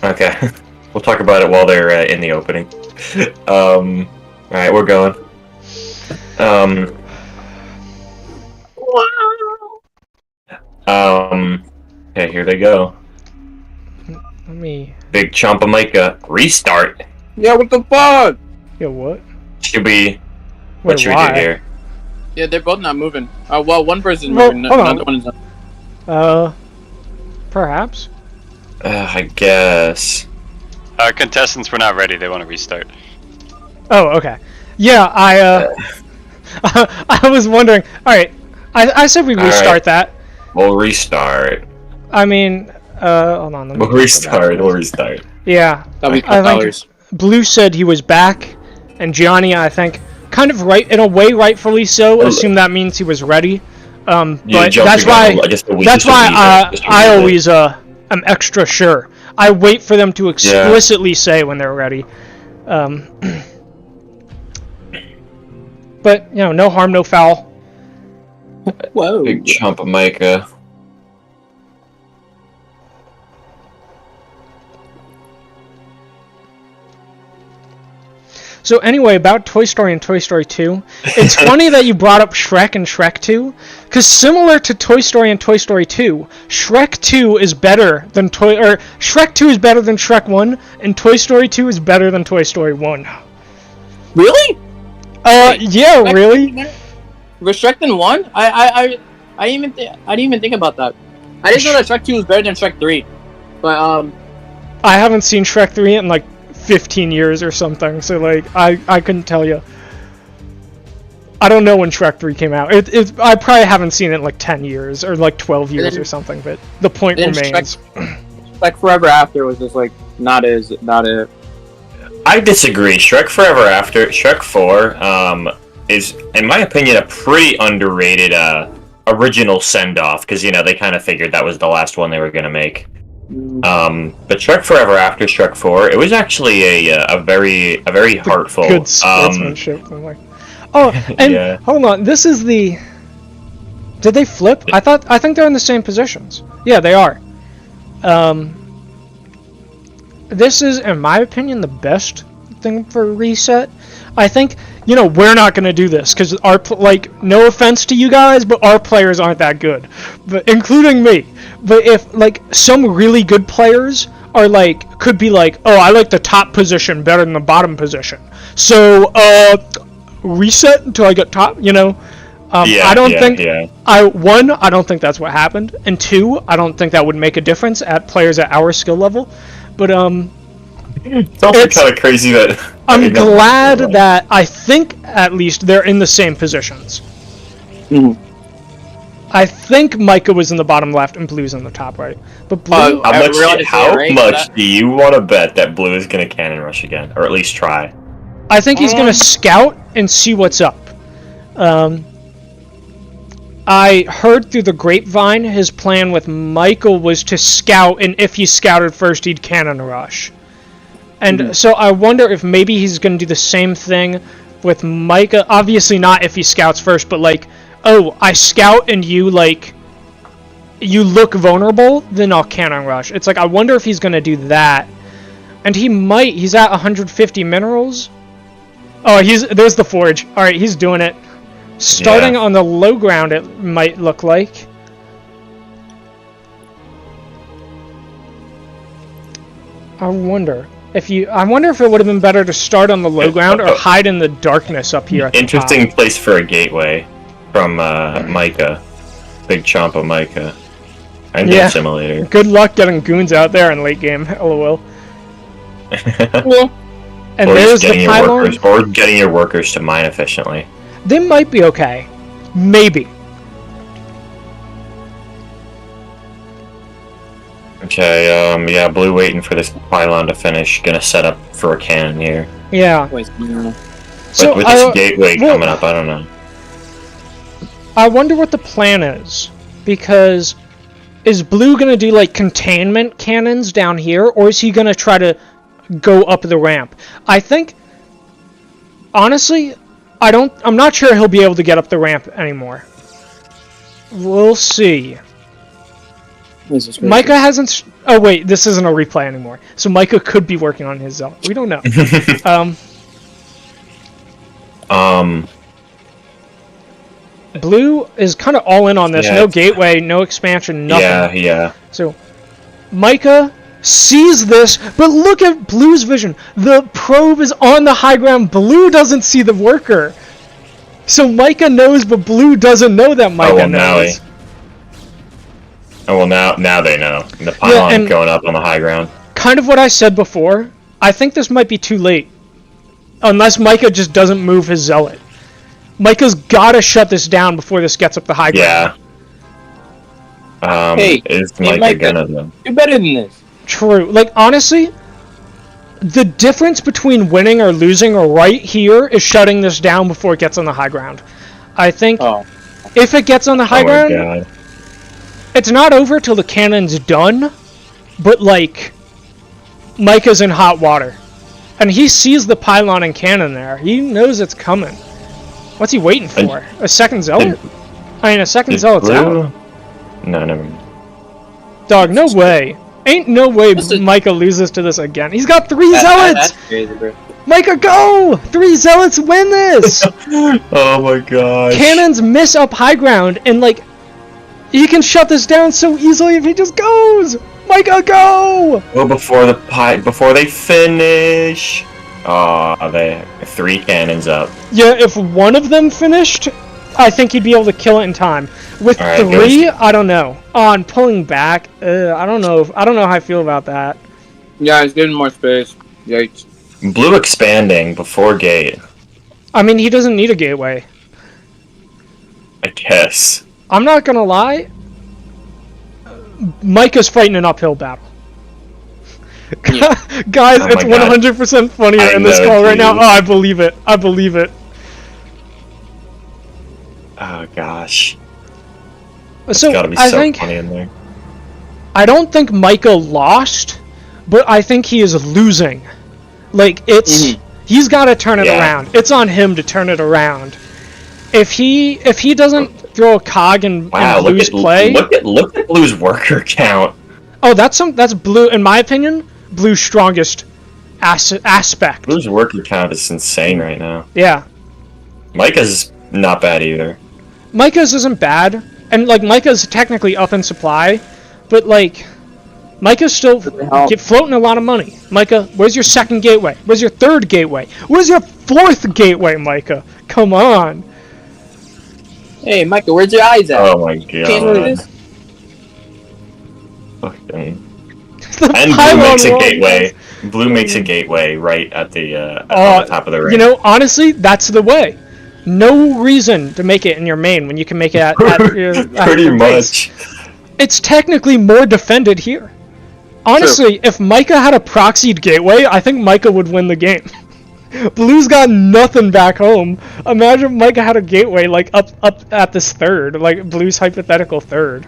okay, we'll talk about it while they're in the opening. All right, we're going. Okay, here they go. Let me. Big chomp of Micah. Restart. Yeah, what the fuck? Yeah, what? Should we? What Wait, should we why? do here? Yeah, they're both not moving. Well, one person's Well, moving, hold on. another one is not. Perhaps. I guess. Contestants were not ready. They want to restart. Oh, okay. Yeah, I was wondering. All right, I said we restart right. that. We'll restart. I mean, hold on. Let me We'll restart. Yeah. That'll be I think $12. Blue said he was back, and Gianni, I think, kind of right in a way, rightfully so. Assume that means he was ready. But that's why I always am extra sure. I wait for them to explicitly say when they're ready. But you know, no harm, no foul. Whoa. Big chomp of Micah. So anyway, about Toy Story and Toy Story 2, it's funny that you brought up Shrek and Shrek 2, because similar to Toy Story and Toy Story 2, Shrek 2 is better than Shrek 2 is better than Shrek 1, and Toy Story 2 is better than Toy Story 1. Really? Yeah, really? Was Shrek than 1? I didn't even think about that. I didn't know that Shrek 2 was better than Shrek 3. But I haven't seen Shrek 3 in like 15 years or something, so like I couldn't tell you. I don't know when Shrek 3 came out. I probably haven't seen it in like 10 years or like 12 years or something, but the point remains. Shrek Forever After was just like not it. I disagree. Shrek Forever After, Shrek 4, is, in my opinion, a pretty underrated original send-off, because, you know, they kind of figured that was the last one they were going to make. But Shrek Forever After Shrek 4, it was actually a very heartful, Good sportsmanship. And yeah. Hold on, this is the... Did they flip? I think they're in the same positions. Yeah, they are. this is, in my opinion, the best thing for reset. I think, you know, we're not going to do this because our, like, no offense to you guys, but our players aren't that good, but including me. But if, like, some really good players are, like, could be like, oh, I like the top position better than the bottom position. So, reset until I get top, you know? I don't think, I don't think that's what happened, and 2, I don't think that would make a difference at players at our skill level, but, it's also kind of crazy that... I'm glad that I think, at least, they're in the same positions. Mhm. I think Micah was in the bottom left and Blue's in the top right. But Blue... How much do you want to bet that Blue is going to cannon rush again? Or at least try? I think he's going to scout and see what's up. I heard through the grapevine his plan with Michael was to scout, and if he scouted first, he'd cannon rush. And so I wonder if maybe he's going to do the same thing with Micah. Obviously not if he scouts first, but like, oh, I scout and you, like, you look vulnerable, then I'll cannon rush. It's like, I wonder if he's going to do that. And he might. He's at 150 minerals. Oh, there's the forge. Alright, he's doing it. Starting on the low ground, it might look like. I wonder if it would have been better to start on the low ground or hide in the darkness up here at the Interesting top. place for a gateway from Micah. Big chomp of Micah. And Yeah. Simulator. Good luck getting goons out there in late game, lol. And or there's getting the your pylon. workers, or getting your workers to mine efficiently. They might be okay. Maybe. Okay, yeah, Blue waiting for this pylon to finish. Gonna set up for a cannon here. Yeah. Wait, no. But with this gateway coming up, I don't know. I wonder what the plan is. Because is Blue gonna do like containment cannons down here, or is he gonna try to go up the ramp? I think, honestly, I'm not sure he'll be able to get up the ramp anymore. We'll see. Micah hasn't... Oh, wait, this isn't a replay anymore. So Micah could be working on his zone. We don't know. Blue is kind of all in on this. Yeah. No gateway, no expansion, nothing. Yeah. So, Micah sees this, but look at Blue's vision. The probe is on the high ground. Blue doesn't see the worker. So Micah knows, but Blue doesn't know that Micah knows. Now they know. The pylon going up on the high ground. Kind of what I said before. I think this might be too late. Unless Micah just doesn't move his zealot. Micah's gotta shut this down before this gets up the high ground. Yeah. Is Micah gonna though? You're better than this. True. Like, honestly, the difference between winning or losing or right here is shutting this down before it gets on the high ground. I think if it gets on the high ground, God. It's not over till the cannon's done, but, like, Micah's in hot water. And he sees the pylon and cannon there. He knows it's coming. What's he waiting for? A second zealot? A second zealot's out. No, never mind. Dog, no way. Ain't no way Micah loses to this again. He's got 3 zealots! That's crazy, bro. Micah, go! 3 zealots win this! Oh my gosh. Cannons miss up high ground, and, like, he can shut this down so easily if he just goes! Micah, go! Well, before they finish. They 3 cannons up. Yeah, if one of them finished, I think he'd be able to kill it in time. With 3, I don't know. On pulling back, I don't know how I feel about that. Yeah, he's getting more space. Yikes. Blue expanding before gate. I mean, he doesn't need a gateway. I guess. I'm not gonna lie. Micah's fighting an uphill battle. Yeah. Guys, Oh it's 100% funnier in this call right now. Oh, I believe it. I believe it. Oh gosh. So gotta be I so think funny in there. I don't think Micah lost, but I think he is losing. Like, it's he's got to turn it around. It's on him to turn it around. If he doesn't throw a cog and lose play. Look at Blue's worker count. Oh, that's Blue. In my opinion, Blue's strongest aspect. Blue's working count is insane right now. Yeah. Micah's not bad either. Micah's isn't bad, and like Micah's technically up in supply, but like Micah's still floating a lot of money. Micah, where's your second gateway? Where's your third gateway? Where's your fourth gateway, Micah? Come on. Hey, Micah, where's your eyes at? Oh my god. Fucking. And Blue pylon makes a wall. gateway. Blue makes a gateway right at the, on the top of the ring. You know, honestly, that's the way. No reason to make it in your main when you can make it at your Pretty your much. base. It's technically more defended here. Honestly, if Micah had a proxied gateway, I think Micah would win the game. Blue's got nothing back home. Imagine if Micah had a gateway like up at this third, like Blue's hypothetical third.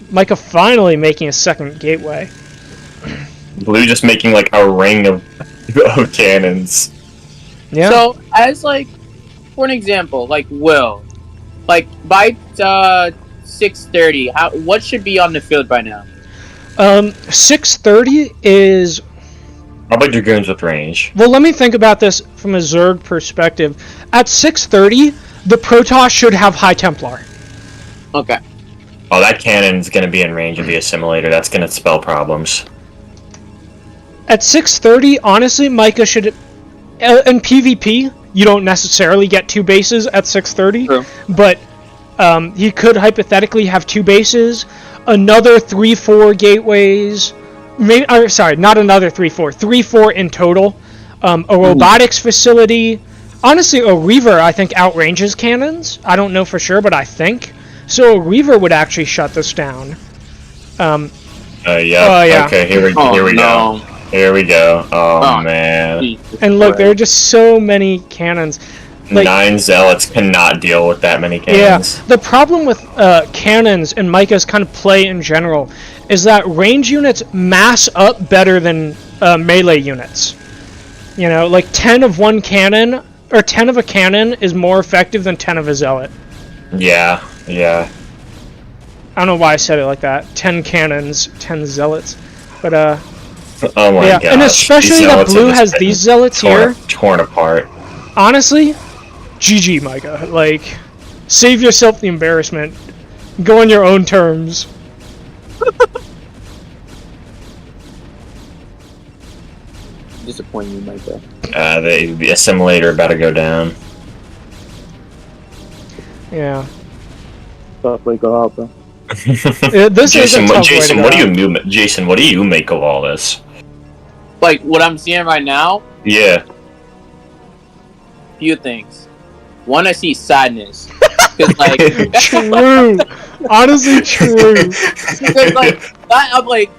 Micah finally making a second gateway. Blue just making like a ring of cannons. Yeah. So, as like, for an example, like Will, like by 6:30, what should be on the field by now? 6:30 is. Probably Dragoons with range. Well, let me think about this from a Zerg perspective. At 6:30, the Protoss should have High Templar. Okay. Oh, that cannon's gonna be in range of the assimilator. That's gonna spell problems. At 6:30, honestly, Micah should. In PvP, you don't necessarily get 2 bases at 6:30, True. but he could hypothetically have 2 bases, another 3-4 gateways. Maybe, sorry, not another 3-4. 3-4 in total. A robotics facility. Honestly, a Reaver, I think, outranges cannons. I don't know for sure, but I think. So a Reaver would actually shut this down. Yeah. Yeah. Okay, here we no. go. Here we go. Oh man. And look, there are just so many cannons. Like, 9 zealots cannot deal with that many cannons. Yeah, the problem with cannons and Micah's kind of play in general is that range units mass up better than melee units. You know, like 10 of one cannon, or 10 of a cannon is more effective than 10 of a zealot. Yeah. I don't know why I said it like that. 10 cannons, 10 zealots. But, Oh my yeah, gosh. and especially that Blue has these zealots here. Torn apart. Honestly, GG, Micah. Like, save yourself the embarrassment. Go on your own terms. Disappointing, Micah. The assimilator about to go down. Yeah. Tough way go out, bro. This is a tough Jason, way to go. Jason, what do you make of all this? Like, what I'm seeing right now, Yeah. few things. One, I see sadness. Because, like... True. Honestly, true. Because, like, I'm like...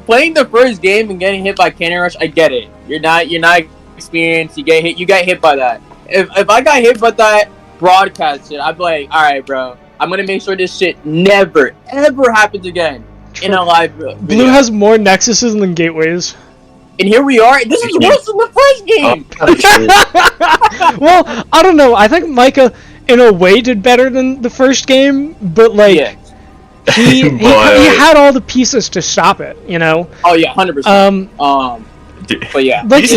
playing the first game and getting hit by cannon rush, I get it. You're not experienced. You get hit by that. If I got hit by that broadcast shit, I'd be like, all right, bro. I'm gonna make sure this shit never ever happens again in a live video. Blue has more nexuses than gateways. And here we are. This is worse than the first game. Well, I don't know. I think Micah, in a way, did better than the first game, but like Yeah. he had all the pieces to stop it. You know. Oh yeah, 100%. But yeah. Like,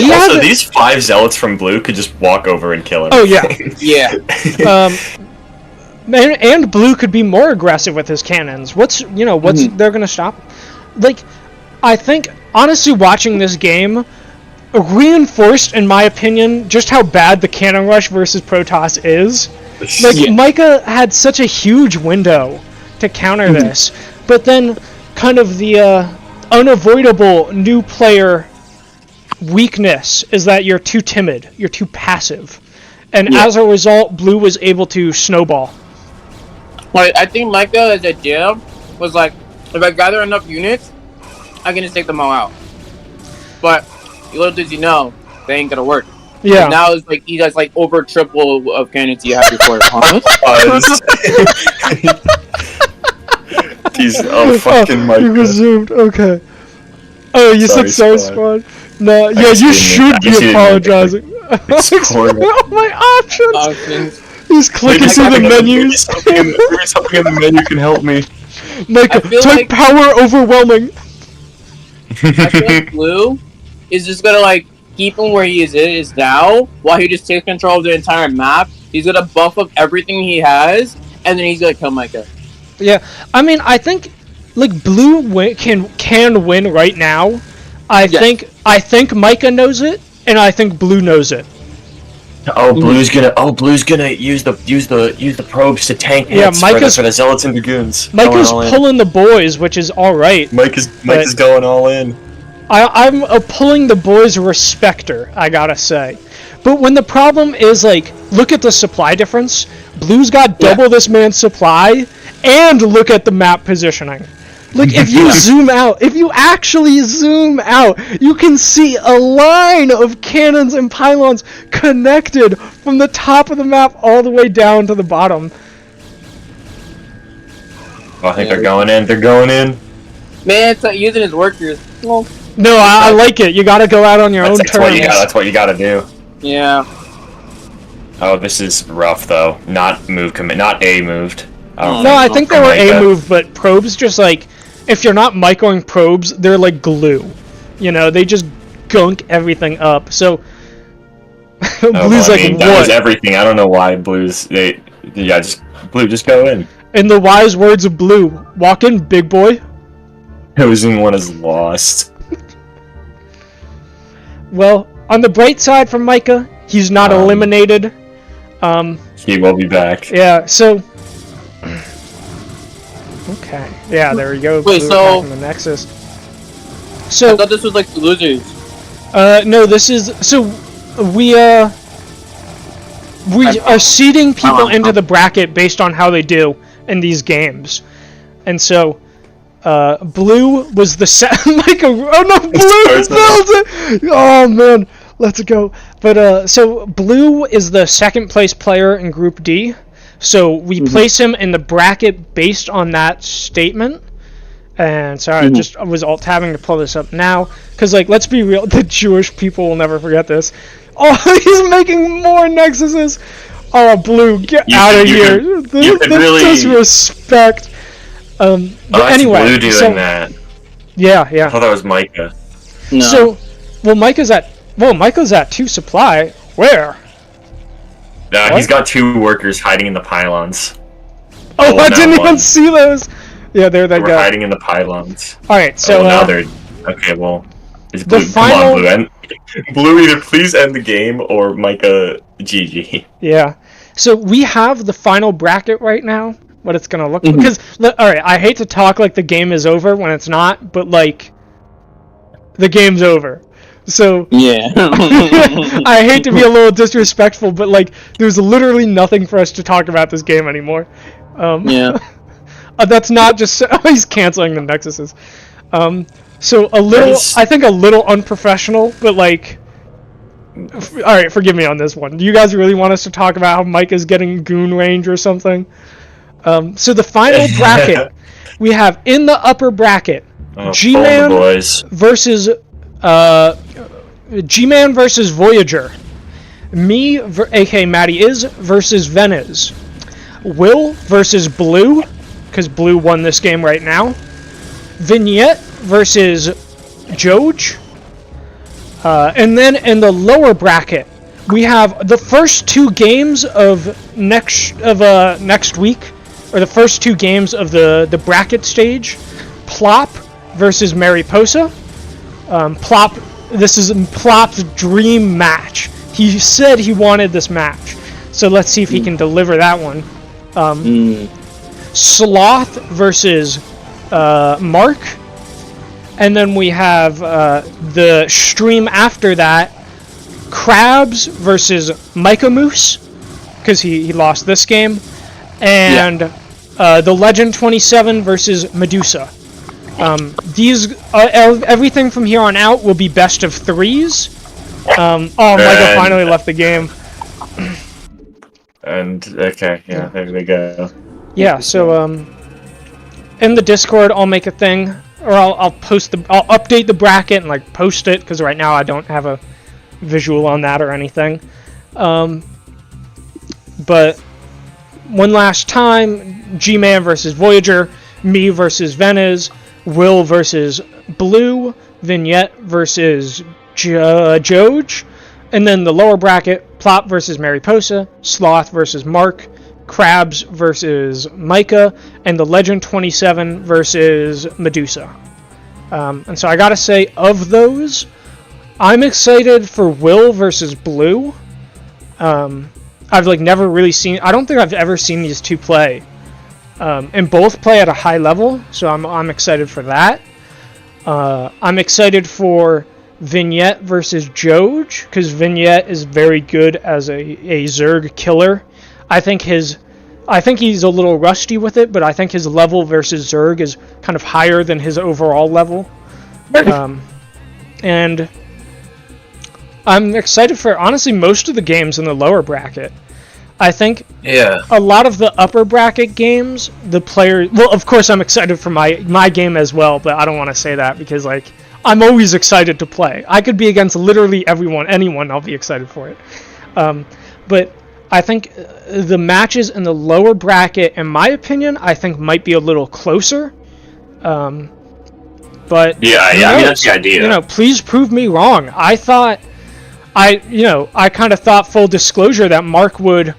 These 5 zealots from Blue could just walk over and kill him. Oh yeah. Yeah. And Blue could be more aggressive with his cannons. What's they're gonna stop? Like, I think honestly, watching this game reinforced, in my opinion, just how bad the cannon rush versus Protoss is. Like, Yeah. Micah had such a huge window to counter this, but then kind of the unavoidable new player weakness is that you're too timid, you're too passive, and as a result, Blue was able to snowball. Like, I think Micah as a GM was like, if I gather enough units, I can just take them all out. But little does you know, they ain't gonna work. Yeah. And now it's like he has like over triple of cannons you had before. Fucking Micah. You resumed. Okay. Oh, you said sorry, Spawn. No, yeah, you should be apologizing. Oh, my options. He's clicking through the menus. Maybe something in the menu can help me. Micah, type like... power overwhelming. I feel like Blue is just gonna like keep him where he is now, while he just takes control of the entire map. He's gonna buff up everything he has, and then he's gonna kill Micah. Yeah, I mean, I think like Blue can win right now. I think Micah knows it, and I think Blue knows it. Oh, Blue's gonna use the probes to tank hits for the Zealots and Dragoons. Micah's pulling the boys, which is all right. Micah's going all in. I'm a pulling the boys respecter, I gotta say. But when the problem is, like, look at the supply difference. Blue's got double this man's supply, and look at the map positioning. Like, if you zoom out, if you actually zoom out, you can see a line of cannons and pylons connected from the top of the map all the way down to the bottom. Oh, I think they're going in. They're going in. Man, it's like using his workers. Well, no, I like it. You gotta go out on your own terms. That's what you gotta do. Yeah. Oh, this is rough, though. Not move commit. Not A moved. No, I think they were A move, but probes just like, if you're not microing probes, they're like glue. You know, they just gunk everything up. So Blue's what? That was everything. I don't know why Blue, just go in. In the wise words of Blue, walk in, big boy. One is lost. Well, on the bright side for Micah, he's not eliminated. He will be back. Yeah, so... Okay. Yeah, there we go. Wait, so... the Nexus. So... I thought this was like the losers. No, this is... So, we are seeding people into the bracket based on how they do in these games. And so... Blue was the Micah. Oh no, Blue filled it. Oh man, let's go. But so Blue is the second place player in Group D. So we place him in the bracket based on that statement. And sorry, I was alt tabbing to pull this up now, because like, let's be real, the Jewish people will never forget this. Oh, he's making more Nexuses. Oh, Blue, get out of here. That's disrespect. But anyway, Blue doing that. Yeah. I thought that was Micah. No. So, Micah's at 2 supply. Where? He's got 2 workers hiding in the pylons. Oh, I didn't even see those. Yeah, there they go. Hiding in the pylons. All right, so now they're okay. Well, is Blue? Come on, Blue. Blue, either please end the game or Micah GG. Yeah. So we have the final bracket right now. What it's gonna look like. Because, alright, I hate to talk like the game is over when it's not, but like, the game's over. So, yeah. I hate to be a little disrespectful, but like, there's literally nothing for us to talk about this game anymore. Yeah. That's not just, he's canceling the Nexuses. So a little, I think a little unprofessional, but like, alright, forgive me on this one. Do you guys really want us to talk about how Micah's getting goon range or something? So the final bracket, we have in the upper bracket, G-Man versus G-Man versus Voyager, me, aka Matty Is, versus Venuz, Will versus Blue, because Blue won this game right now, Vignette versus Johj, and then in the lower bracket, we have the first 2 games of next week. Or the first 2 games of the bracket stage, Plop versus Mariposa. Plop, this is Plop's dream match. He said he wanted this match, so let's see if he can deliver that one. Sloth versus Mark, and then we have the stream after that, Krabs versus MicahMoose, because he lost this game. And the Legend 27 versus Medusa. These everything from here on out will be best of 3s. Micah finally left the game. And okay, yeah, there we go. Yeah, so in the Discord, I'll make a thing, or I'll update the bracket and like post it, because right now I don't have a visual on that or anything. But one last time, G-Man versus Voyager, me versus Venuz, Will versus Blue, Vignette versus Johj, and then the lower bracket, Plop versus Mariposa, Sloth versus Mark, Krabs versus Micah, and the Legend 27 versus Medusa. And so I gotta say, of those, I'm excited for Will versus Blue. I've never really seen. I don't think I've ever seen these two play, and both play at a high level. So I'm excited for that. I'm excited for Vignette versus Johj, because Vignette is very good as a Zerg killer. I think he's a little rusty with it, but I think his level versus Zerg is kind of higher than his overall level. And I'm excited for, honestly, most of the games in the lower bracket. I think a lot of the upper bracket games, the players... Well, of course, I'm excited for my game as well, but I don't want to say that because, I'm always excited to play. I could be against literally anyone, I'll be excited for it. But I think the matches in the lower bracket, in my opinion, I think might be a little closer. But that's the idea. Please prove me wrong. I kind of thought, full disclosure, that Mark would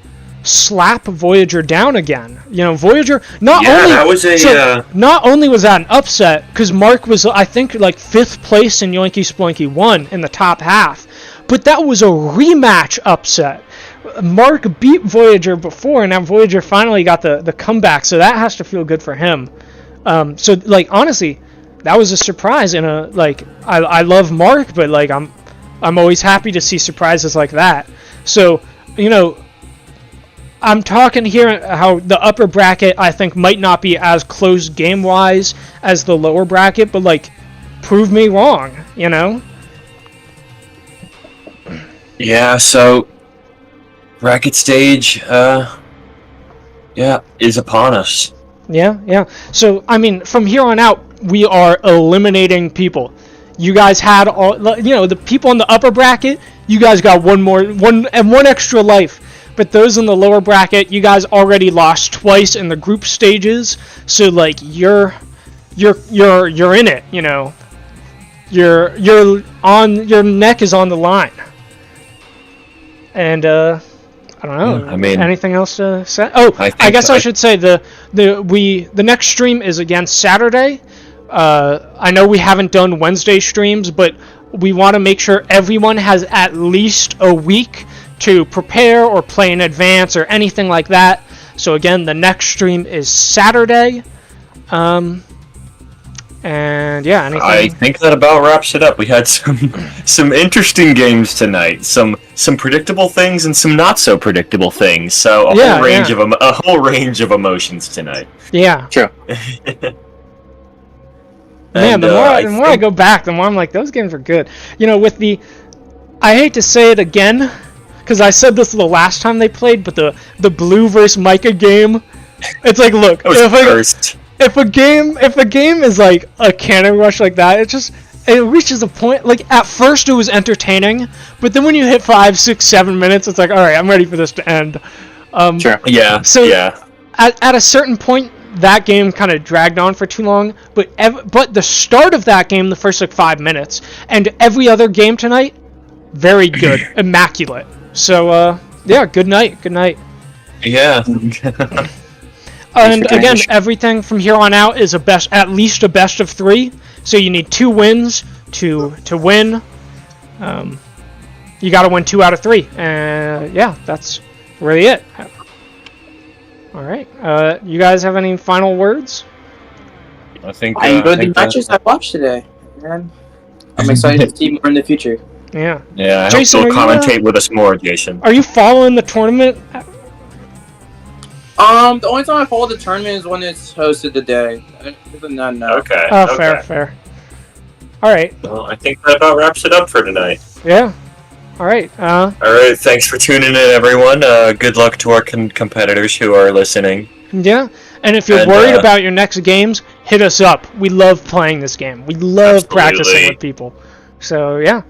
slap Voyager down again. Voyager not only was that an upset, because Mark was, I think, 5th place in Yoinky Sploinky 1 in the top half, but that was a rematch upset. Mark beat Voyager before, and now Voyager finally got the comeback, so that has to feel good for him. Honestly, that was a surprise, and I love Mark, but I'm always happy to see surprises like that. So, I'm talking here how the upper bracket, I think, might not be as close game-wise as the lower bracket, but, prove me wrong, Yeah, so bracket stage, is upon us. Yeah. So, from here on out, we are eliminating people. You guys had all, the people in the upper bracket, you guys got one extra life. But those in the lower bracket, you guys already lost twice in the group stages. So you're in it, You're on, your neck is on the line. And I don't know. Anything else to say? Oh, I guess I should say the next stream is again Saturday. I know we haven't done Wednesday streams, but we want to make sure everyone has at least a week to prepare or play in advance or anything like that. So again, the next stream is Saturday. And yeah, anything? I think that about wraps it up. We had some interesting games tonight. Some predictable things and some not so predictable things. So a whole range of emotions tonight. Yeah. True. Man, the more I go back, the more I'm like, those games are good. I hate to say it again, because I said this the last time they played, but the Blue vs. Micah game, it's look, if a game is a cannon rush like that, it reaches a point, at first it was entertaining, but then when you hit 5, 6, 7 minutes, it's alright, I'm ready for this to end. Sure. Yeah. So at a certain point, that game kind of dragged on for too long, but the start of that game, the first 5 minutes, and every other game tonight, very good, immaculate. So good night. Yeah. And again, everything from here on out is at least a best of 3. So you need 2 wins to win. You got to win 2 out of 3. And that's really it. All right. You guys have any final words? I think I enjoyed the matches I watched today, man. I'm excited to see more in the future. Yeah. Yeah. I Jason, hope you'll commentate with us more, Jason. Are you following the tournament? The only time I follow the tournament is when it's hosted today. Other than that, no. Okay. Oh, fair. All right. Well, I think that about wraps it up for tonight. Yeah. All right. All right. Thanks for tuning in, everyone. Good luck to our competitors who are listening. Yeah. And if you're worried about your next games, hit us up. We love playing this game. We love practicing with people. So, yeah.